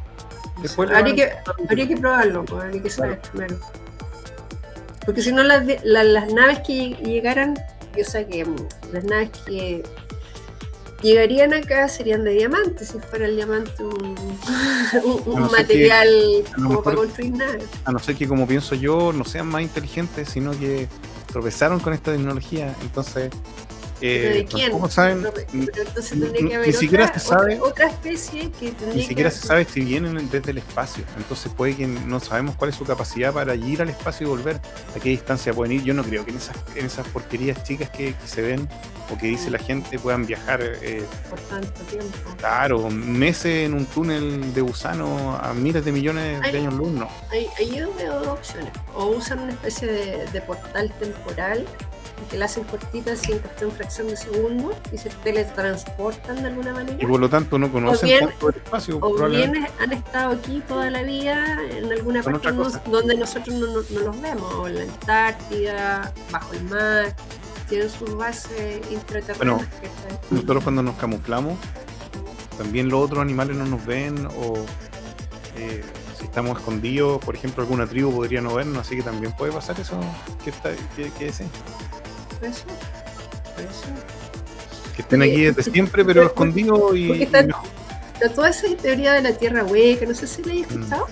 Habría que probarlo, pues, habría que saber primero. Porque si no, las naves que llegaran, o sea, que las naves que llegarían acá serían de diamante, si fuera el diamante un material como para construir naves. A no ser que, como pienso yo, no sean más inteligentes, sino que tropezaron con esta tecnología, entonces ¿Pero de quién? Tampoco saben, Pero entonces tendría que ni haber siquiera se sabe, otra especie que ni tendría siquiera que... se sabe si vienen desde el espacio. Entonces puede que no sabemos cuál es su capacidad para ir al espacio y volver. ¿A qué distancia pueden ir? Yo no creo que en esas porquerías chicas que se ven o que dice la gente puedan viajar, por tanto tiempo. claro, meses en un túnel de gusano a miles de millones de años luz, no. Ahí yo veo dos opciones. O usan una especie de portal temporal que la hacen cortita así en cuestión fracción de segundo y se teletransportan de alguna manera. Y por lo tanto no conocen tanto el espacio. O bien han estado aquí toda la vida en alguna parte donde nosotros no los vemos, o en la Antártida, bajo el mar, tienen sus bases intraterrenas. Bueno, nosotros cuando nos camuflamos, también los otros animales no nos ven, o si estamos escondidos, por ejemplo, alguna tribu podría no vernos, así que también puede pasar eso que es. Puede ser. Que estén aquí desde siempre, pero escondidos y toda esa teoría de la Tierra hueca, no sé si la he escuchado.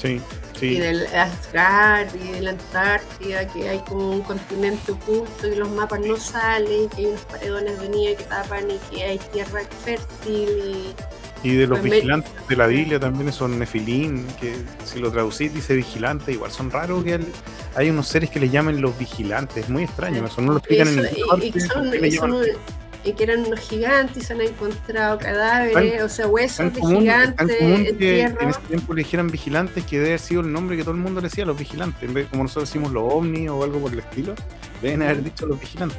Sí. Y del Asgard y de la Antártida, que hay como un continente oculto y los mapas no salen, que hay unos paredones de nieve que tapan y que hay tierra fértil. Y de los vigilantes de la Biblia también, esos nefilín, que si lo traducís dice vigilante, igual son raros que hay unos seres que le llaman los vigilantes, es muy extraño, eso no lo explican en ninguna parte. Y que eran unos gigantes, se han encontrado cadáveres, o sea, huesos de gigantes tan común que tierra. En ese tiempo le dijeran vigilantes, que debe haber sido el nombre que todo el mundo le decía, los vigilantes, en vez, como nosotros decimos los ovnis o algo por el estilo, deben haber dicho los vigilantes.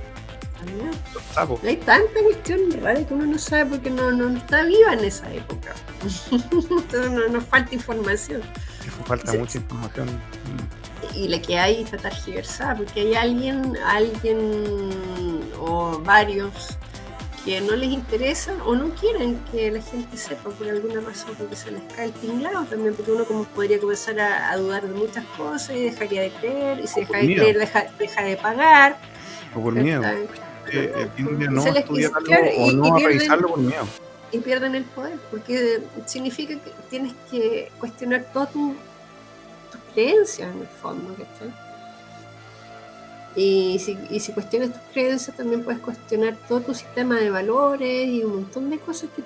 Los sapos. Hay tanta cuestión rara que uno no sabe porque no está viva en esa época. Entonces nos falta información. Falta mucha información. Y la que hay está tergiversada porque hay alguien o varios que no les interesa o no quieren que la gente sepa por alguna razón, porque se les cae el tinglado también, porque uno como podría comenzar a dudar de muchas cosas y dejaría de creer, y si deja de creer deja de pagar. O por miedo. No estudiarlo o no revisarlo por miedo. Y pierden el poder, porque significa que tienes que cuestionar todas tus creencias en el fondo, ¿cachai? Y si cuestionas tus creencias, también puedes cuestionar todo tu sistema de valores y un montón de cosas que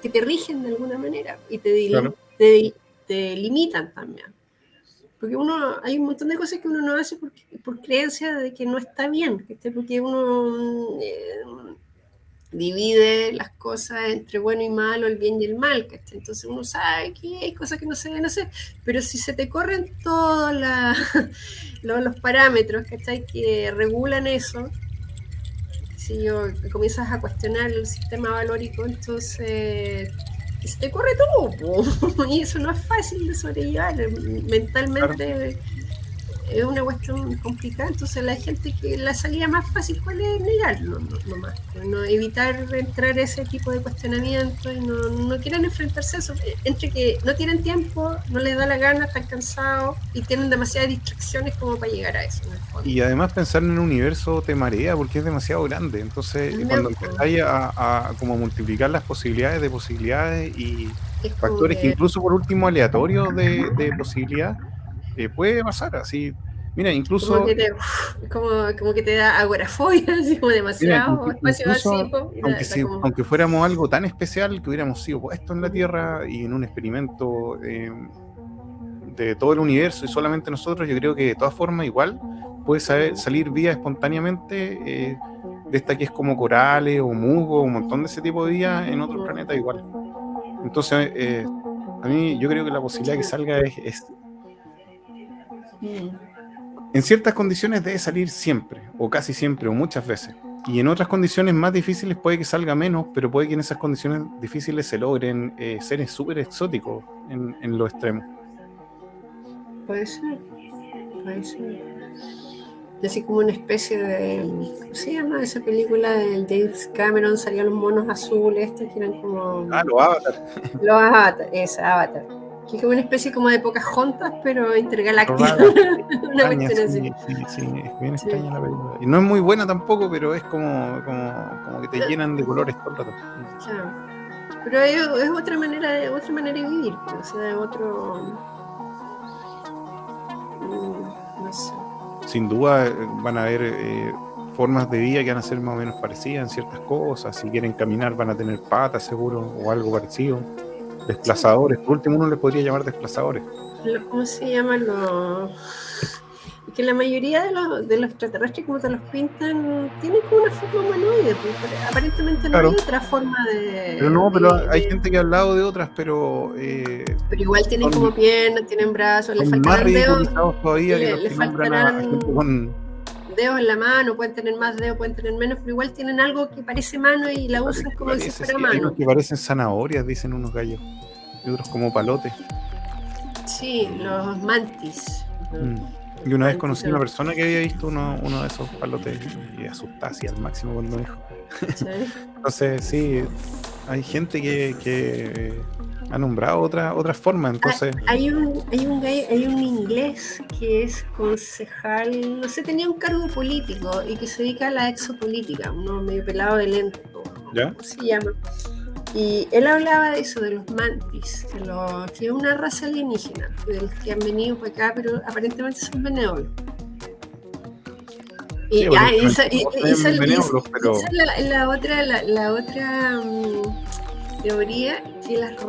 te rigen de alguna manera y te limitan también. Porque hay un montón de cosas que uno no hace por creencia de que no está bien, porque uno divide las cosas entre bueno y malo, el bien y el mal, ¿cachai? Entonces uno sabe que hay cosas que no se deben hacer, pero si se te corren todos los parámetros, ¿cachai? Que regulan eso, si comienzas a cuestionar el sistema valórico, entonces se te corre todo, y eso no es fácil de sobrellevar mentalmente. Es una cuestión complicada, entonces la gente que la salida más fácil, ¿cuál es? Negarlo nomás, no evitar entrar ese tipo de cuestionamiento y no quieren enfrentarse a eso, entre que no tienen tiempo, no les da la gana, están cansados y tienen demasiadas distracciones como para llegar a eso en el fondo. Y además pensar en un universo te marea porque es demasiado grande, entonces cuando empezáis a como multiplicar las posibilidades y factores que incluso por último aleatorios de posibilidad, puede pasar así. Mira, incluso como que te da agorafobia, así como demasiado espacio vacío. Aunque fuéramos algo tan especial que hubiéramos sido puestos en la Tierra y en un experimento de todo el universo y solamente nosotros, yo creo que de todas formas igual puede salir vida espontáneamente de esta que es como corales o musgo, un montón de ese tipo de vida en otros planetas igual. Entonces, a mí yo creo que la posibilidad que salga es en ciertas condiciones debe salir siempre, o casi siempre, o muchas veces. Y en otras condiciones más difíciles puede que salga menos, pero puede que en esas condiciones difíciles se logren seres súper exóticos en los extremos. Puede ser. Así como una especie de... ¿Cómo se llama esa película del James Cameron? Salían los monos azules, que eran como... los Avatar. Los Avatar, Avatar. Que es como una especie como de Pocahontas, pero intergaláctica. Una cuestión así. Sí, es bien extraña la película. Y no es muy buena tampoco, pero es como que te llenan de colores todo el rato. Claro. Pero es otra manera de vivir, o sea, otro... No sé. Sin duda van a haber formas de vida que van a ser más o menos parecidas en ciertas cosas. Si quieren caminar van a tener patas seguro o algo parecido. Desplazadores, por último uno les podría llamar desplazadores. ¿Cómo se llaman los...? Que la mayoría de los extraterrestres, como te los pintan, tienen como una forma humanoide, porque aparentemente no hay otra forma de... Pero hay gente que ha hablado de otras, pero igual tienen como piernas, tienen brazos, les faltarán dedos, todavía le faltarán dedos en la mano, pueden tener más dedos, pueden tener menos, pero igual tienen algo que parece mano y la usan como si fuera mano. Hay unos que parecen zanahorias, dicen unos gallos, y otros como palotes. Sí, los mantis. Y una vez conocí a una persona que había visto uno de esos palotes y asustada así al máximo cuando me dijo. ¿Sí? Entonces, sí, hay gente que ha nombrado otras formas. Entonces, hay un inglés que es concejal, no sé, tenía un cargo político y que se dedica a la exopolítica, uno medio pelado de lente, ¿ya? ¿cómo se llama? Y él hablaba de eso, de los mantis, que es una raza alienígena, de los que han venido para acá, pero aparentemente son benévolos. Y esa es la otra teoría, que las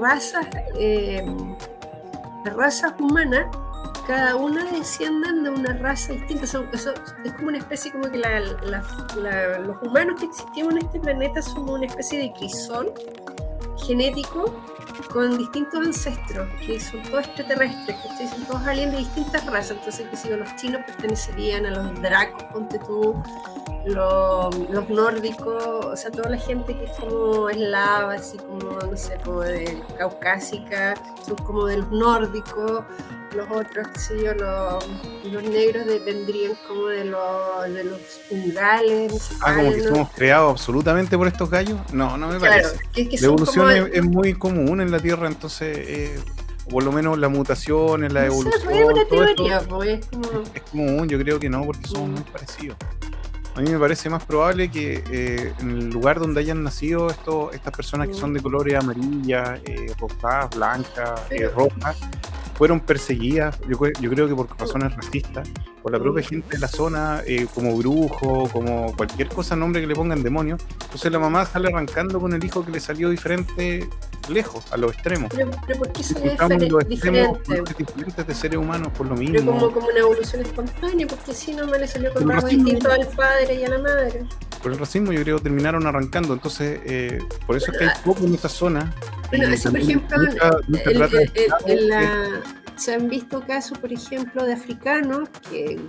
razas humanas, cada una descienden de una raza distinta. Es como una especie, como que los humanos que existimos en este planeta somos una especie de crisol genético con distintos ancestros que son todos extraterrestres, que son todos aliens de distintas razas. Entonces, que si los chinos pertenecerían a los dracos, ponte tú, los nórdicos, o sea, toda la gente que es como eslava, así como, no sé, como de caucásica, son como de los nórdicos. Los otros, qué sé yo, los negros vendrían como de los ungales, no sé. Como que somos creados absolutamente por estos gallos. No me parece. La evolución es muy común en la Tierra, entonces, por lo menos la mutación, la evolución. Es una teoría, es común, yo creo que no, porque somos muy parecidos. A mí me parece más probable que en el lugar donde hayan nacido estas personas que son de colores amarillas, rosadas, blancas, rojas, fueron perseguidas, yo creo que por razones racistas, por la propia gente de la zona, como brujo, como cualquier cosa, nombre que le pongan demonio. Entonces la mamá sale arrancando con el hijo que le salió diferente, lejos, a los extremos. Pero ¿por qué sale diferentes de seres humanos por lo mismo? Pero como una evolución espontánea, porque si no me le salió con algo distinto al padre y a la madre. Por el racismo, yo creo que terminaron arrancando. Entonces, por eso es que hay poco en esta zona. Bueno, eso, por ejemplo, se han visto casos, por ejemplo, de africanos que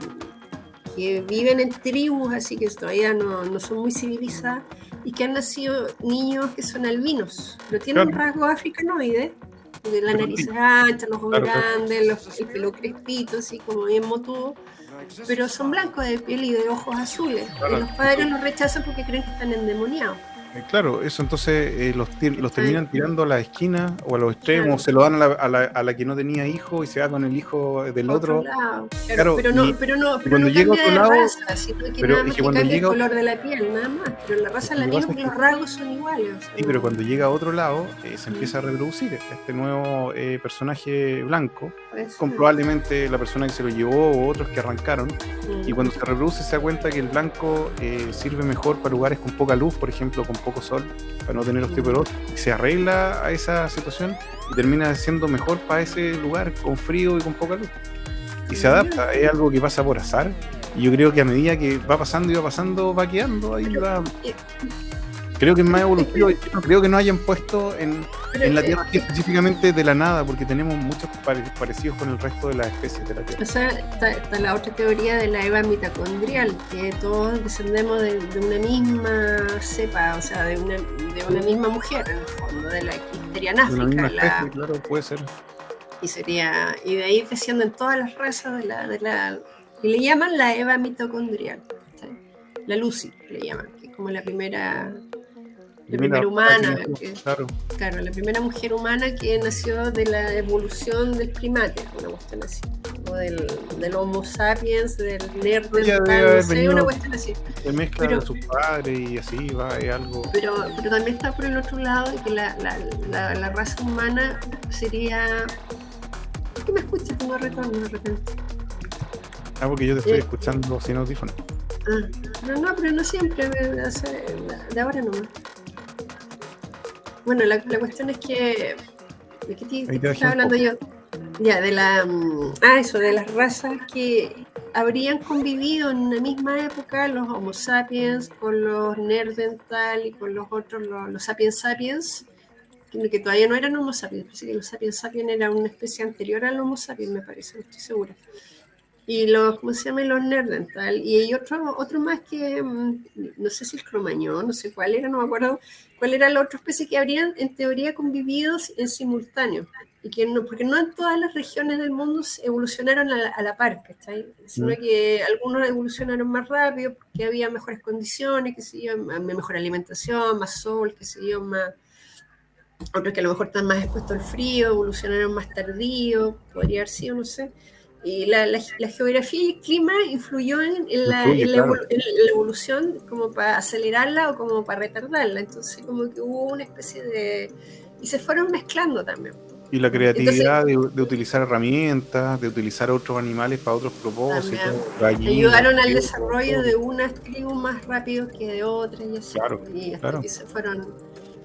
viven en tribus, así que todavía no son muy civilizadas, y que han nacido niños que son albinos, pero tienen un rasgo africanoide, de la nariz ancha, los ojos grandes, el pelo crespito, así como bien motudo, pero son blancos de piel y de ojos azules, y los padres los rechazan porque creen que están endemoniados. Claro, eso entonces los terminan tirando a la esquina o a los extremos, se lo dan a la que no tenía hijo y se va con el hijo del otro. Claro, pero no cuando llega a otro lado, raza, sino que nada más que cambia el color de la piel, nada más. Pero la raza la misma, porque los rasgos son iguales. Sí, pero cuando llega a otro lado, se empieza a reproducir este nuevo personaje blanco, con probablemente la persona que se lo llevó o otros que arrancaron. Y cuando se reproduce se da cuenta que el blanco sirve mejor para lugares con poca luz, por ejemplo, con poco sol, para no tener osteoporosis, y se arregla a esa situación y termina siendo mejor para ese lugar con frío y con poca luz, y se adapta. Es algo que pasa por azar, y yo creo que a medida que va pasando va quedando ahí. Creo que es más evolutivo. Yo no creo que no hayan puesto en la Tierra específicamente de la nada, porque tenemos muchos parecidos con el resto de las especies de la Tierra. O sea, está la otra teoría de la Eva mitocondrial, que todos descendemos de una misma cepa, o sea, de una misma mujer, en el fondo, de la que estaría en África. De una misma especie, claro, puede ser. Y de ahí descienden todas las razas y le llaman la Eva mitocondrial, ¿sí? La Lucy le llaman, que es como la primera humana, claro, la primera mujer humana que nació de la evolución del primate, una cuestión así, o del Homo sapiens, del Neandertal, no sé, una cuestión así. Se mezcla de sus padres y así va, es algo. Pero también está por el otro lado de que la raza humana sería. ¿Por qué me escuchas? Tengo retorno de repente. Porque yo te estoy escuchando sin audífonos. Pero no siempre, de ahora nomás. Bueno, la cuestión es que... ¿De qué te estaba hablando yo? Ya, eso, de las razas que habrían convivido en una misma época, los Homo sapiens con los Neandertal y con los otros, los Sapiens sapiens, que todavía no eran Homo sapiens, parece que los Sapiens sapiens eran una especie anterior al Homo sapiens, me parece, no estoy segura. Y ¿cómo se llama? Los Neandertal. Y hay otro más que, no sé si el Cromañón, no sé cuál era, no me acuerdo cuál era la otra especie que habrían, en teoría, convivido en simultáneo. Y que no, porque no en todas las regiones del mundo evolucionaron a la par, ¿cachai? Sino que algunos evolucionaron más rápido porque había mejores condiciones, que se yo, mejor alimentación, más sol, que se yo, más... Otros que a lo mejor están más expuestos al frío, evolucionaron más tardío, podría haber sido, no sé. Y la geografía y el clima influyó en la evolución como para acelerarla o como para retardarla. Entonces como que hubo una especie de... Y se fueron mezclando también. Y la creatividad de utilizar herramientas, de utilizar otros animales para otros propósitos. Ayudaron al desarrollo de unas tribus más rápido que de otras y así. Claro, y hasta que se fueron...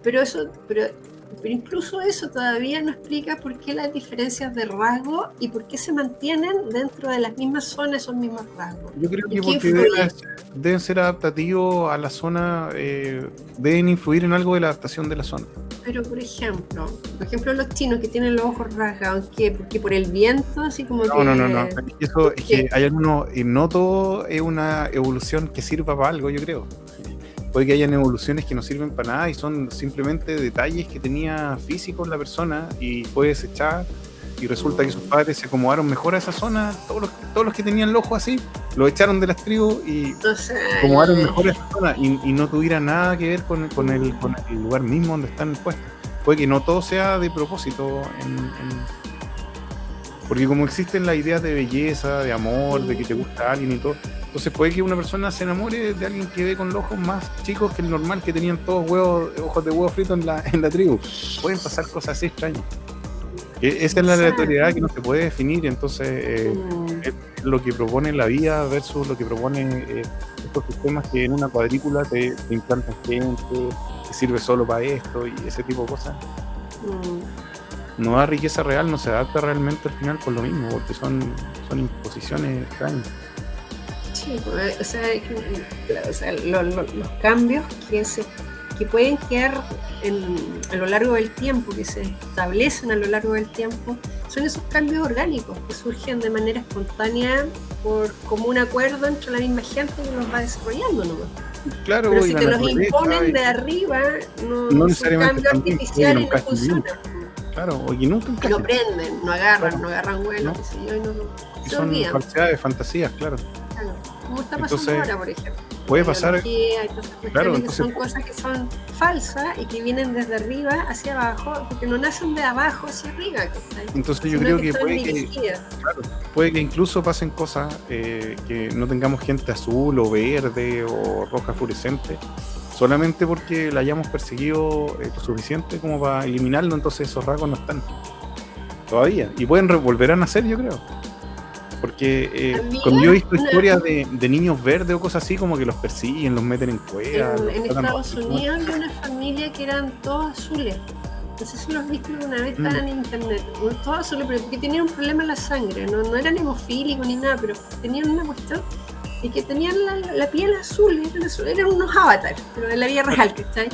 Pero incluso eso todavía no explica por qué las diferencias de rasgo y por qué se mantienen dentro de las mismas zonas esos mismos rasgos. Yo creo que porque deben ser adaptativos a la zona, deben influir en algo de la adaptación de la zona. Pero por ejemplo los chinos que tienen los ojos rasgados, ¿qué? Porque por el viento, así como No. Eso es que hay algunos, y no todo es una evolución que sirva para algo, yo creo. Puede que hayan evoluciones que no sirven para nada y son simplemente detalles que tenía físicos la persona y fue desechada y resulta que sus padres se acomodaron mejor a esa zona. Todos los que tenían el ojo así lo echaron de las tribus y acomodaron mejor a esa zona y no tuviera nada que ver con el lugar mismo donde están puestos. Puede que no todo sea de propósito porque como existen las ideas de belleza, de amor, de que te gusta alguien y todo, entonces puede que una persona se enamore de alguien que ve con los ojos más chicos que el normal, que tenían todos ojos de huevo frito en la tribu. Pueden pasar cosas así extrañas. Esa es la aleatoriedad que no se puede definir, entonces es lo que propone la vida versus lo que propone estos sistemas que en una cuadrícula te implantan gente, que sirve solo para esto y ese tipo de cosas. No da riqueza real, no se adapta realmente al final por lo mismo, porque son imposiciones extrañas. Sí, los cambios que pueden quedar a lo largo del tiempo, que se establecen a lo largo del tiempo, son esos cambios orgánicos que surgen de manera espontánea por común acuerdo entre la misma gente que los va desarrollando nomás. Claro, pero si te los imponen de arriba, no es un cambio artificial y no funciona. Claro, oye, nunca no prenden, no agarran vuelo, qué sé yo, y no son falsedades, fantasías, claro. ¿Cómo está pasando ahora, por ejemplo? Puede pasar. Claro, entonces, son cosas que son falsas y que vienen desde arriba hacia abajo, porque no nacen de abajo hacia arriba. Entonces yo creo que puede que incluso pasen cosas que no tengamos gente azul o verde o roja fluorescente, solamente porque la hayamos perseguido lo suficiente como para eliminarlo, entonces esos rasgos no están todavía. Y pueden volver a nacer, yo creo. Porque cuando yo he visto historias de niños verdes o cosas así, como que los persiguen, los meten en cuevas. En Estados Unidos había una familia que eran todos azules. No sé si los viste alguna vez, estaban en internet. Todos azules, pero porque tenían un problema en la sangre. No eran hemofílicos ni nada, pero tenían una cuestión de que tenían la piel azul. Eran unos avatares, pero en la vida real, ¿cachai?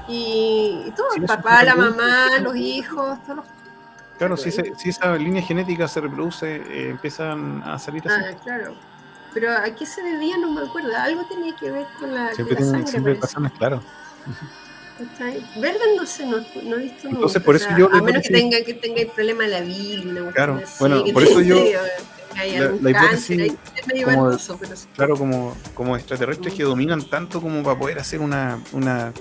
Y todo, el papá, la mamá, los hijos, todos los... Claro, si esa línea genética se reproduce, empiezan a salir así. Claro. Pero ¿a qué se debía? No me acuerdo. Algo tenía que ver con la sangre. Siempre pasan, claro. Verde no sé, no he visto nunca. Entonces, por eso yo... A menos que tenga el problema de la bilis. Claro, bueno, por eso yo... La hipótesis, claro, como extraterrestres que dominan tanto como para poder hacer una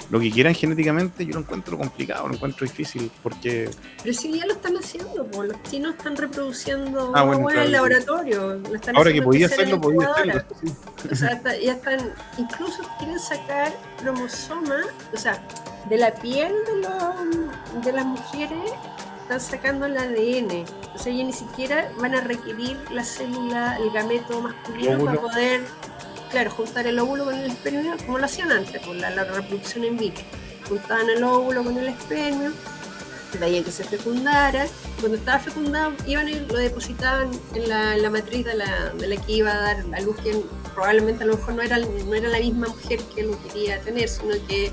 lo que quieran genéticamente, yo lo encuentro complicado, lo encuentro difícil, porque... Pero si ya lo están haciendo, pues los chinos están reproduciendo en el laboratorio. Ahora que podía hacerlo, sí. O sea, ya están, incluso quieren sacar cromosomas, o sea, de la piel de las mujeres, están sacando el ADN. O sea, ya ni siquiera van a requerir la célula, el gameto masculino para poder claro, juntar el óvulo con el espermio, como lo hacían antes, con la reproducción in vitro. Juntaban el óvulo con el espermio, veían que se fecundara. Cuando estaba fecundado, iban y lo depositaban en la matriz de la que iba a dar a luz, que probablemente a lo mejor no era la misma mujer que lo quería tener, sino que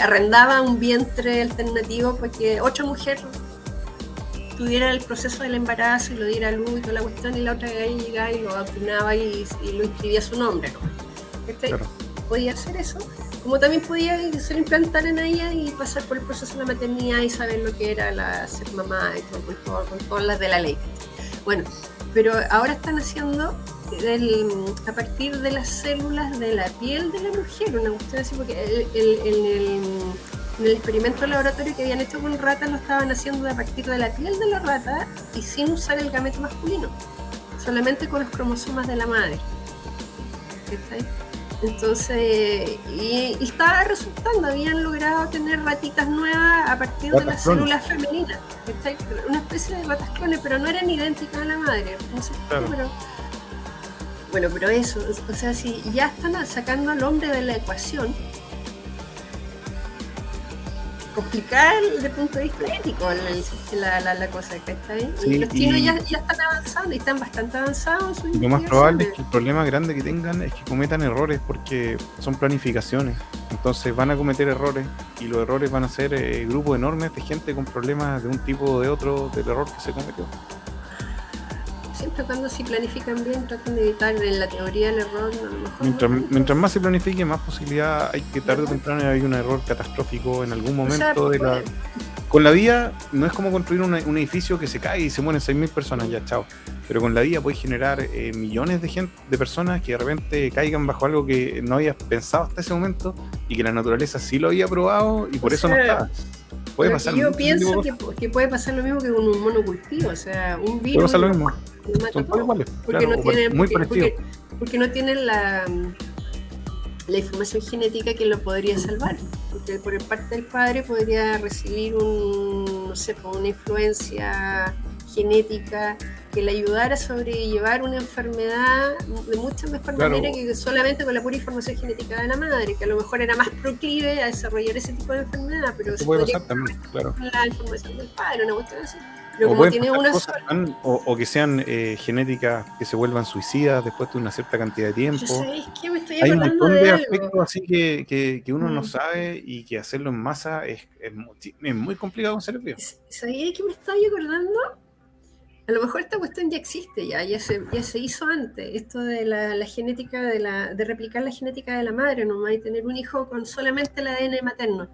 arrendaba un vientre alternativo para que otra mujer tuviera el proceso del embarazo y lo diera a luz y toda la cuestión, y la otra de ahí llegaba y lo vacunaba y lo inscribía a su nombre, ¿no? Claro. Podía hacer eso, como también podía ser implantar en ella y pasar por el proceso de la maternidad y saber lo que era ser mamá y todo, con todas las de la ley. Bueno, pero ahora están haciendo a partir de las células de la piel de la mujer, una cuestión así, porque en el experimento de laboratorio que habían hecho con ratas lo estaban haciendo a partir de la piel de la rata y sin usar el gameto masculino, solamente con los cromosomas de la madre. ¿Está ahí? Entonces, y estaba resultando, habían logrado tener ratitas nuevas a partir de las células femeninas, ¿está ahí? Una especie de ratas clones, pero no eran idénticas a la madre, no sé por qué, pero bueno, pero eso, o sea, si ya están sacando al hombre de la ecuación, complicar desde el punto de vista ético la cosa que está ahí. Sí, y los chinos ya están avanzando y están bastante avanzados. Lo más probable es que el problema grande que tengan es que cometan errores, porque son planificaciones. Entonces van a cometer errores y los errores van a ser grupos enormes de gente con problemas de un tipo o de otro del error que se cometió. Siempre cuando se planifican bien tratan de evitar en la teoría el error. A lo mejor mientras más se planifique, más posibilidad hay que tarde o temprano hay un error catastrófico en algún momento. O sea, con la vida no es como construir un edificio que se cae y se mueren 6.000 personas, ya, chao. Pero con la vida puedes generar millones de personas que de repente caigan bajo algo que no habías pensado hasta ese momento y que la naturaleza sí lo había probado y por eso no está. Puede pasar. Yo pienso que puede pasar lo mismo que con un monocultivo, o sea, un virus. Puede pasar lo mismo. Son todos iguales. Porque no tienen la información genética que lo podría salvar. Porque por parte del padre podría recibir una influencia genética que le ayudara a sobrellevar una enfermedad de mucha mejor manera que solamente con la pura información genética de la madre, que a lo mejor era más proclive a desarrollar ese tipo de enfermedad, pero se puede pasar también, claro. La información del padre, una cuestión así. Pero como tiene una o que sean genéticas que se vuelvan suicidas después de una cierta cantidad de tiempo. Hay un montón de aspectos así que uno no sabe, y que hacerlo en masa es muy complicado con ser vivo. ¿Sabía que me estaba acordando? A lo mejor esta cuestión ya existe, ya se hizo antes, esto de la genética, de replicar la genética de la madre nomás y tener un hijo con solamente el ADN materno.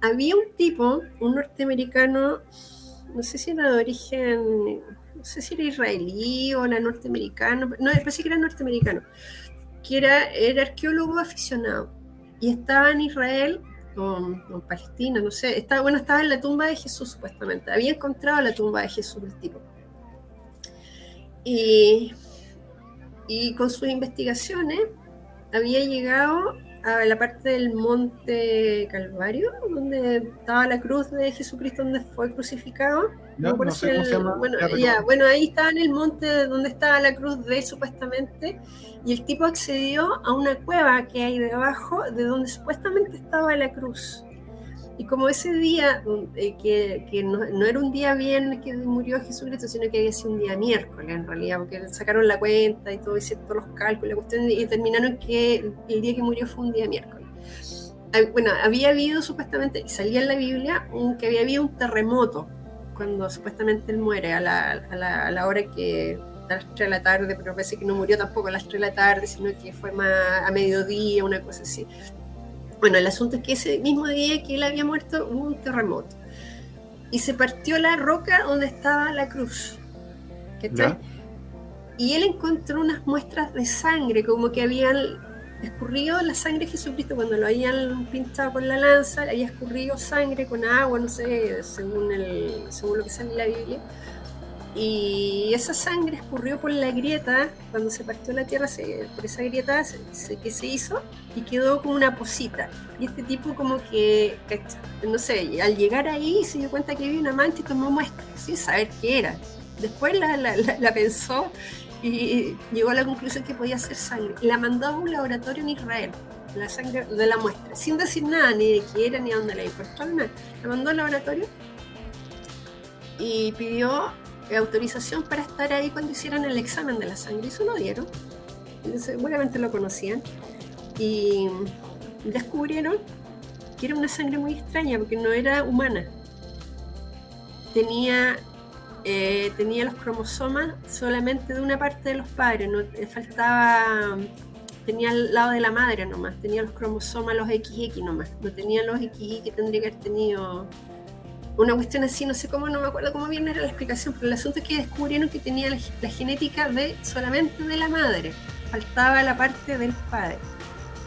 Había un tipo, un norteamericano, no sé si era de origen, no sé si era israelí o era norteamericano, no, parece que era norteamericano, que era arqueólogo aficionado y estaba en Israel o en Palestina, no sé, estaba en la tumba de Jesús supuestamente, había encontrado la tumba de Jesús el tipo. Y con sus investigaciones había llegado a la parte del monte Calvario, donde estaba la cruz de Jesucristo, donde fue crucificado. No sé cómo se llama. Bueno, ahí estaba en el monte donde estaba la cruz de él supuestamente, y el tipo accedió a una cueva que hay debajo de donde supuestamente estaba la cruz. Y como ese día, que no era un día viernes que murió Jesucristo, sino que había sido un día miércoles en realidad, porque sacaron la cuenta y todo, hicieron todos los cálculos, la cuestión, y terminaron que el día que murió fue un día miércoles. Bueno, había habido supuestamente, y salía en la Biblia, que había habido un terremoto cuando supuestamente él muere a la hora que a las 3 de la tarde, pero parece que no murió tampoco a las 3 de la tarde, sino que fue más a mediodía, una cosa así. Bueno, el asunto es que ese mismo día que él había muerto hubo un terremoto y se partió la roca donde estaba la cruz, ¿cachai? Y él encontró unas muestras de sangre, como que habían escurrido la sangre de Jesucristo cuando lo habían pintado con la lanza, había escurrido sangre con agua, no sé, según lo que sale en la Biblia. Y esa sangre escurrió por la grieta, cuando se partió la tierra, por esa grieta que se hizo, y quedó como una posita. Y este tipo como que, no sé, al llegar ahí se dio cuenta que había una mancha y tomó muestra, sin saber qué era. Después la pensó y llegó a la conclusión que podía ser sangre. Y la mandó a un laboratorio en Israel, la sangre de la muestra, sin decir nada, ni de qué era, ni a dónde la importó, nada. La mandó al laboratorio y pidió autorización para estar ahí cuando hicieran el examen de la sangre. Y eso lo dieron. Seguramente lo conocían. Y descubrieron que era una sangre muy extraña porque no era humana. Tenía los cromosomas solamente de una parte de los padres, no faltaba, tenía al lado de la madre nomás, tenía los cromosomas, los XX nomás, no tenía los XY que tendría que haber tenido. Una cuestión así, no sé cómo, no me acuerdo cómo bien era la explicación, pero el asunto es que descubrieron que tenía la genética solamente de la madre, faltaba la parte del padre,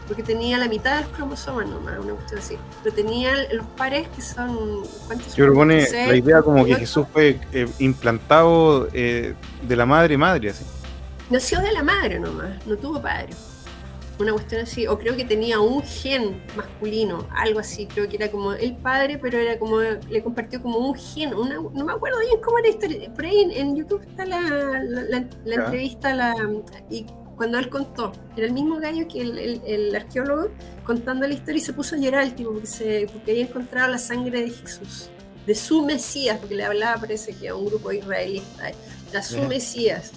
porque tenía la mitad de los cromosomas nomás, una cuestión así, pero tenía los pares que son, ¿cuántos Yo son? propone 6, la idea como que 8. Jesús fue implantado de la madre, así. Nació de la madre nomás, no tuvo padre. Una cuestión así, o creo que tenía un gen masculino, algo así, creo que era como el padre, pero era como, le compartió como un gen, no me acuerdo bien cómo era la historia, por ahí en YouTube está la entrevista, y cuando él contó, era el mismo gallo que el arqueólogo contando la historia y se puso a llorar el tipo, porque había encontrado la sangre de Jesús, de su Mesías, porque le hablaba, parece que a un grupo israelita, de su Mesías,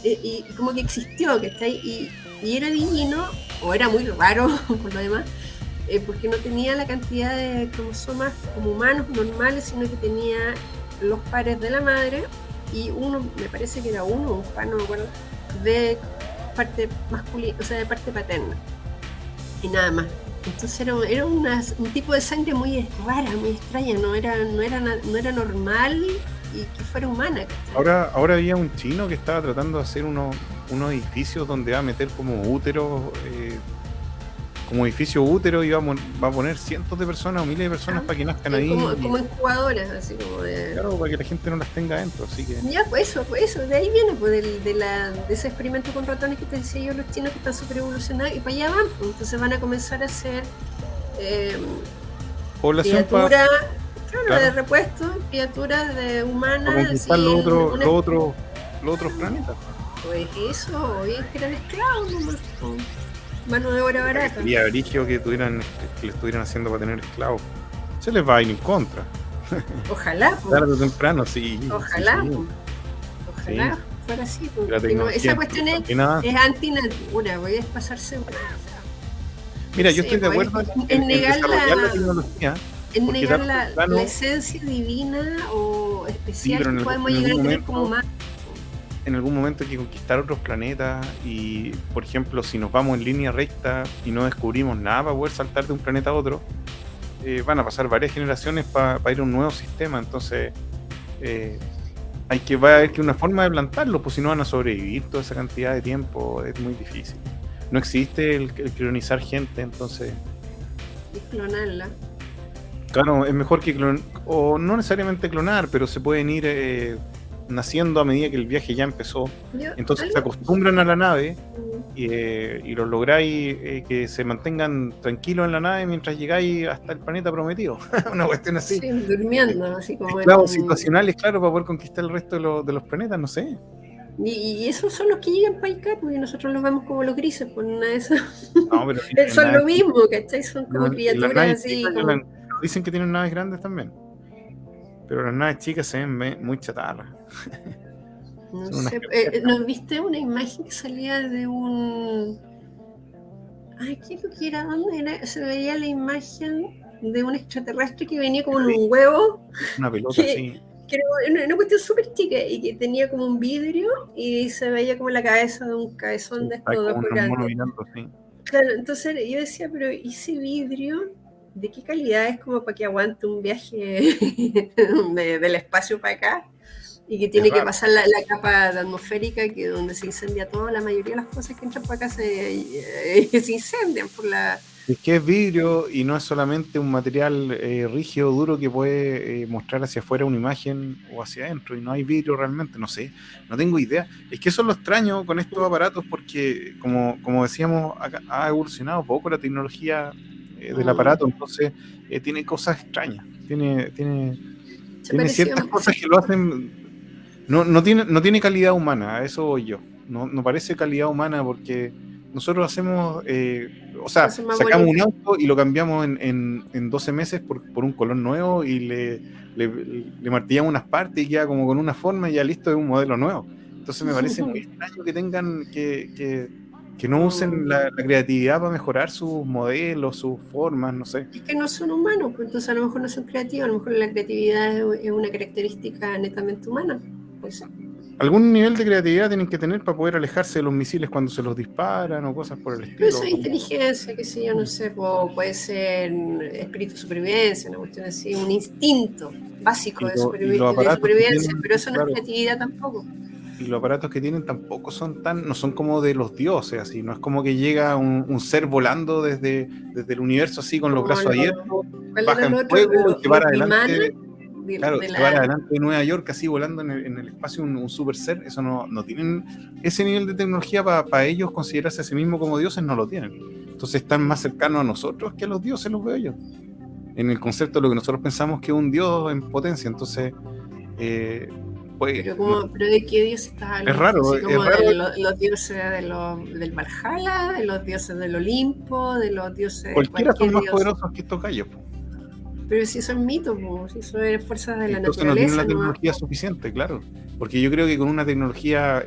y como que existió, que está ahí, y era divino, o era muy raro por lo demás, porque no tenía la cantidad de cromosomas como humanos normales, sino que tenía los pares de la madre y uno, me parece que era uno, un par, no me acuerdo, de parte masculina, o sea, de parte paterna, y nada más. Entonces era un tipo de sangre muy rara, muy extraña, no era normal y que fuera humana. Ahora había un chino que estaba tratando de hacer unos edificios donde va a meter como útero, como edificio útero, y va a poner cientos de personas o miles de personas para que nazcan ahí. Como incubadoras, así como de... Claro, para que la gente no las tenga adentro, así que... Ya, pues eso, de ahí viene, pues, de ese experimento con ratones que te decía yo, los chinos que están súper evolucionados, y para allá van, pues, entonces van a comenzar a hacer población criaturas, claro, de repuesto, criaturas de humanas, para conquistar los otros planetas. Pues eso, hoy que eran esclavos nomás, mano de obra barata. Sería brígido que le estuvieran haciendo para tener esclavos. Se les va a ir en contra. Ojalá, pues. Tarde o temprano, sí. Ojalá, sí. Pues. Ojalá Sí. fuera así, pues. Esa cuestión es antinatura, voy a pasarse. Mira, yo estoy de acuerdo en negar desarrollar la tecnología. En negar la esencia divina o especial que podemos llegar a tener como humanos. En algún momento hay que conquistar otros planetas y, por ejemplo, si nos vamos en línea recta y no descubrimos nada para poder saltar de un planeta a otro, van a pasar varias generaciones para ir a un nuevo sistema. Entonces va a haber que una forma de plantarlo, pues si no van a sobrevivir toda esa cantidad de tiempo, es muy difícil. No existe el clonizar gente, entonces... Y clonarla. Claro, es mejor que o no necesariamente clonar, pero se pueden ir naciendo a medida que el viaje ya empezó. Entonces se acostumbran a la nave y los lográis que se mantengan tranquilos en la nave mientras llegáis hasta el planeta prometido. Una cuestión así. Sí, durmiendo, así como... Esclavos situacionales, claro, para poder conquistar el resto de los planetas, no sé. Y esos son los que llegan para acá, porque nosotros los vemos como los grises, pues una de esas. No, pero son lo mismo, ¿cachai? Son como criaturas así. Dicen que tienen naves grandes también. Pero las naves chicas se ven muy chatarras. No sé, ¿nos viste una imagen que salía de un... Ay, ¿qué es lo que era? ¿Dónde era? Se veía la imagen de un extraterrestre que venía como en un huevo. Una pelota, sí. Que era una cuestión súper chica y que tenía como un vidrio y se veía como la cabeza de un cabezón, sí, de estos dos grandes. Sí. Claro, entonces yo decía, pero ¿y ese vidrio? ¿De qué calidad es como para que aguante un viaje del espacio para acá? Y que tiene que pasar la capa atmosférica, que donde se incendia todo, la mayoría de las cosas que entran para acá se incendian por la... Es que es vidrio y no es solamente un material rígido, duro, que puede mostrar hacia afuera una imagen o hacia adentro, y no hay vidrio realmente, no sé, no tengo idea. Es que eso es lo extraño con estos aparatos, porque como decíamos, ha evolucionado poco la tecnología del aparato, entonces tiene cosas extrañas, tiene ciertas cosas que lo hacen No tiene calidad humana, a eso voy yo. No parece calidad humana porque nosotros hacemos, o Lo sea, hace más sacamos un bonito. auto y lo cambiamos en 12 meses por un color nuevo y le martillamos unas partes y queda como con una forma y ya listo, es un modelo nuevo. Entonces me parece muy extraño que tengan que no usen la creatividad para mejorar sus modelos, sus formas, no sé. Es que no son humanos, pues entonces a lo mejor no son creativos, a lo mejor la creatividad es una característica netamente humana. Pues, Algún nivel de creatividad tienen que tener para poder alejarse de los misiles cuando se los disparan o cosas por el pero eso estilo. es inteligencia, qué sé yo, no sé, puede ser espíritu de supervivencia, una cuestión así, un instinto básico Y, de, y los de aparatos que supervivencia, tienen, pero eso no es claro, creatividad tampoco. y los aparatos que tienen tampoco no son como de los dioses, así, no es como que llega un ser volando desde el universo así con los Como brazos abiertos, ¿cuál baja era el en otro? fuego y se Los para Vimana adelante, claro, de se para la... adelante de Nueva York así volando en el espacio un super ser, eso no tienen ese nivel de tecnología para ellos considerarse a sí mismos como dioses, no lo tienen. Entonces están más cercanos a nosotros que a los dioses, los veo yo. En el concepto de lo que nosotros pensamos que es un dios en potencia, entonces pues Pero ¿de qué dios estás es hablando? raro, Así es como raro. de los dioses del Valhalla, de los dioses del Olimpo, de los dioses de Cualquiera son cualquier más dios. poderosos que estos gallos, po. Pero si son mitos, po, si son fuerzas de la Entonces no tienen naturaleza, la ¿no? tecnología suficiente, claro. Porque yo creo que con una tecnología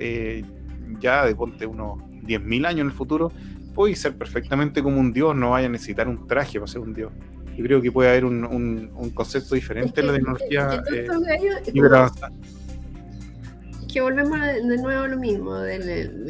ya de ponte unos 10.000 años en el futuro, puede ser perfectamente como un dios, no vaya a necesitar un traje para ser un dios. Yo creo que puede haber un concepto Es diferente en la que tecnología todos estos gallos, es como hiperavanzada. que volvemos de nuevo a lo mismo,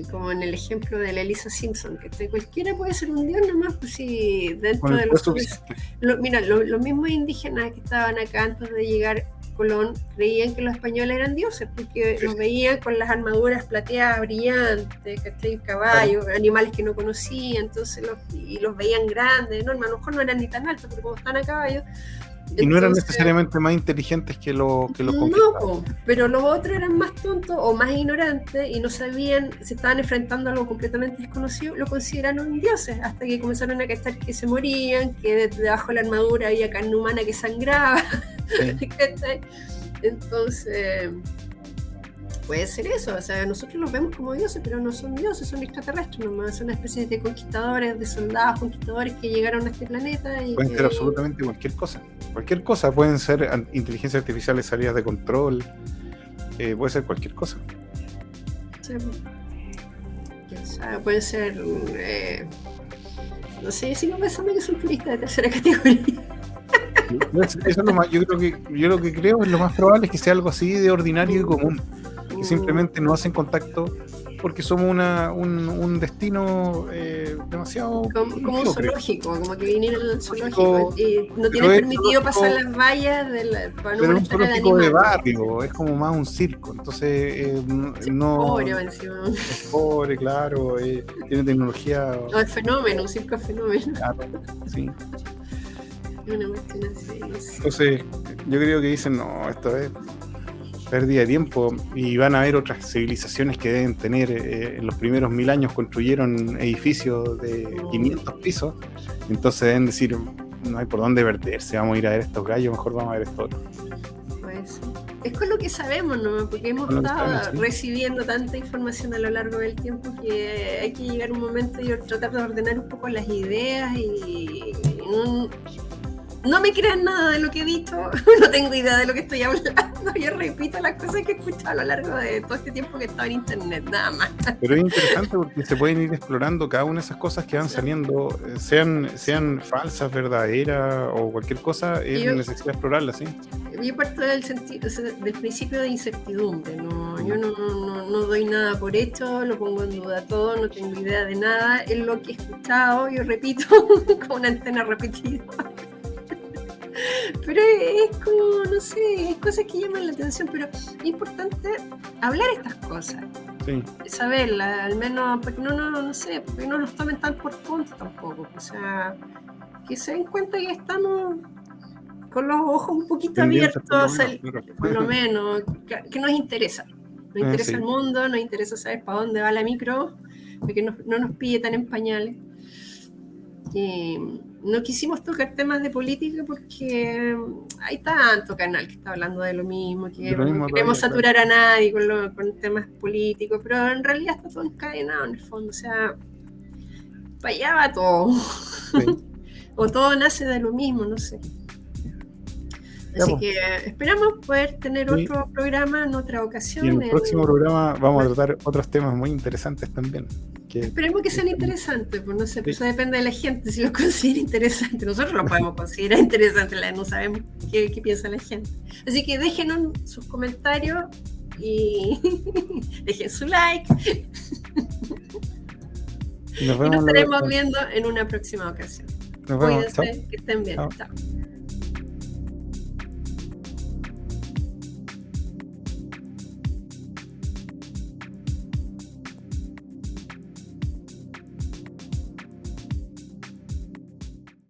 como en el ejemplo de la Elisa Simpson, que cualquiera puede ser un dios nomás, pues si Con dentro el de poder los suficiente. mira, los mismos indígenas que estaban acá antes de llegar Colón creían que los españoles eran dioses, porque Sí, los veían con las armaduras plateadas, brillantes, claro. caballos, animales que no conocían, entonces los veían grandes, ¿no? A lo mejor no eran ni tan altos, pero como están a caballo, Y no eran entonces necesariamente más inteligentes que los conquistadores. no, pero los otros eran más tontos o más ignorantes y no sabían, se estaban enfrentando a algo completamente desconocido, lo consideraron dioses, hasta que comenzaron a cachar que se morían, que debajo de la armadura había carne humana que sangraba. Sí. Entonces, puede ser eso, o sea, nosotros los vemos como dioses, pero no son dioses, son extraterrestres nomás, son una especie de conquistadores, de soldados conquistadores que llegaron a este planeta y Pueden ser absolutamente cualquier cosa. Cualquier cosa. Pueden ser inteligencias artificiales salidas de control. Puede ser cualquier cosa. Sí, quién sabe, puede ser, no sé, sigo pensando que son turistas de tercera categoría. Eso es lo más, yo lo que creo es lo más probable es que sea algo así de ordinario y común. Que simplemente no hacen contacto porque somos un destino demasiado Como un mediocre. zoológico, como que vinieron al zoológico y no Pero tienen es permitido zoológico, pasar las vallas para no pero es un molestar al zoológico de animal. barrio, es como más un circo. Entonces, Pobre, encima. es pobre, claro, tiene tecnología. No, es fenómeno, un circo es fenómeno. Claro, sí. Una cuestión así, no sé. Entonces, yo creo que dicen, no, esto es pérdida de tiempo y van a haber otras civilizaciones que deben tener, en los primeros 1000 años construyeron edificios de 500 pisos, entonces deben decir, no hay por dónde perderse, vamos a ir a ver estos gallos, mejor vamos a ver estos otros. Pues, es con lo que sabemos, ¿no? Porque hemos estado recibiendo tanta información a lo largo del tiempo que hay que llegar un momento y tratar de ordenar un poco las ideas y no me crean nada de lo que he dicho, no tengo idea de lo que estoy hablando, yo repito las cosas que he escuchado a lo largo de todo este tiempo que he estado en internet, nada más. Pero es interesante porque se pueden ir explorando cada una de esas cosas que van saliendo, sean falsas, verdaderas o cualquier cosa, es necesario explorarlas, ¿sí? Yo parto del principio de incertidumbre, ¿no? Yo no doy nada por hecho, lo pongo en duda todo, no tengo idea de nada, es lo que he escuchado, yo repito, como una antena repetida. Pero es como, no sé, es cosas que llaman la atención, pero es importante hablar estas cosas, sí, saberlas, al menos, porque no sé, porque no nos tomen tan por tontos tampoco, o sea, que se den cuenta que estamos con los ojos un poquito abiertos, por lo menos, que nos interesa. Nos interesa el mundo, nos interesa saber para dónde va la micro, que no nos pille tan en pañales. no quisimos tocar temas de política porque hay tanto canal que está hablando de lo mismo, que no queremos saturar a nadie con temas políticos, pero en realidad está todo encadenado en el fondo, o sea, para allá va todo. Sí. O todo nace de lo mismo, no sé. Así que esperamos poder tener otro programa en otra ocasión. Y en el próximo programa vamos a tratar otros temas muy interesantes también. Esperemos que sean interesantes, pues no sé, eso depende de la gente, si lo considera interesante. Nosotros lo podemos considerar interesante, no sabemos qué piensa la gente. Así que déjenos sus comentarios y dejen su like. Y nos estaremos viendo en una próxima ocasión. Cuídense, que estén bien. Chao.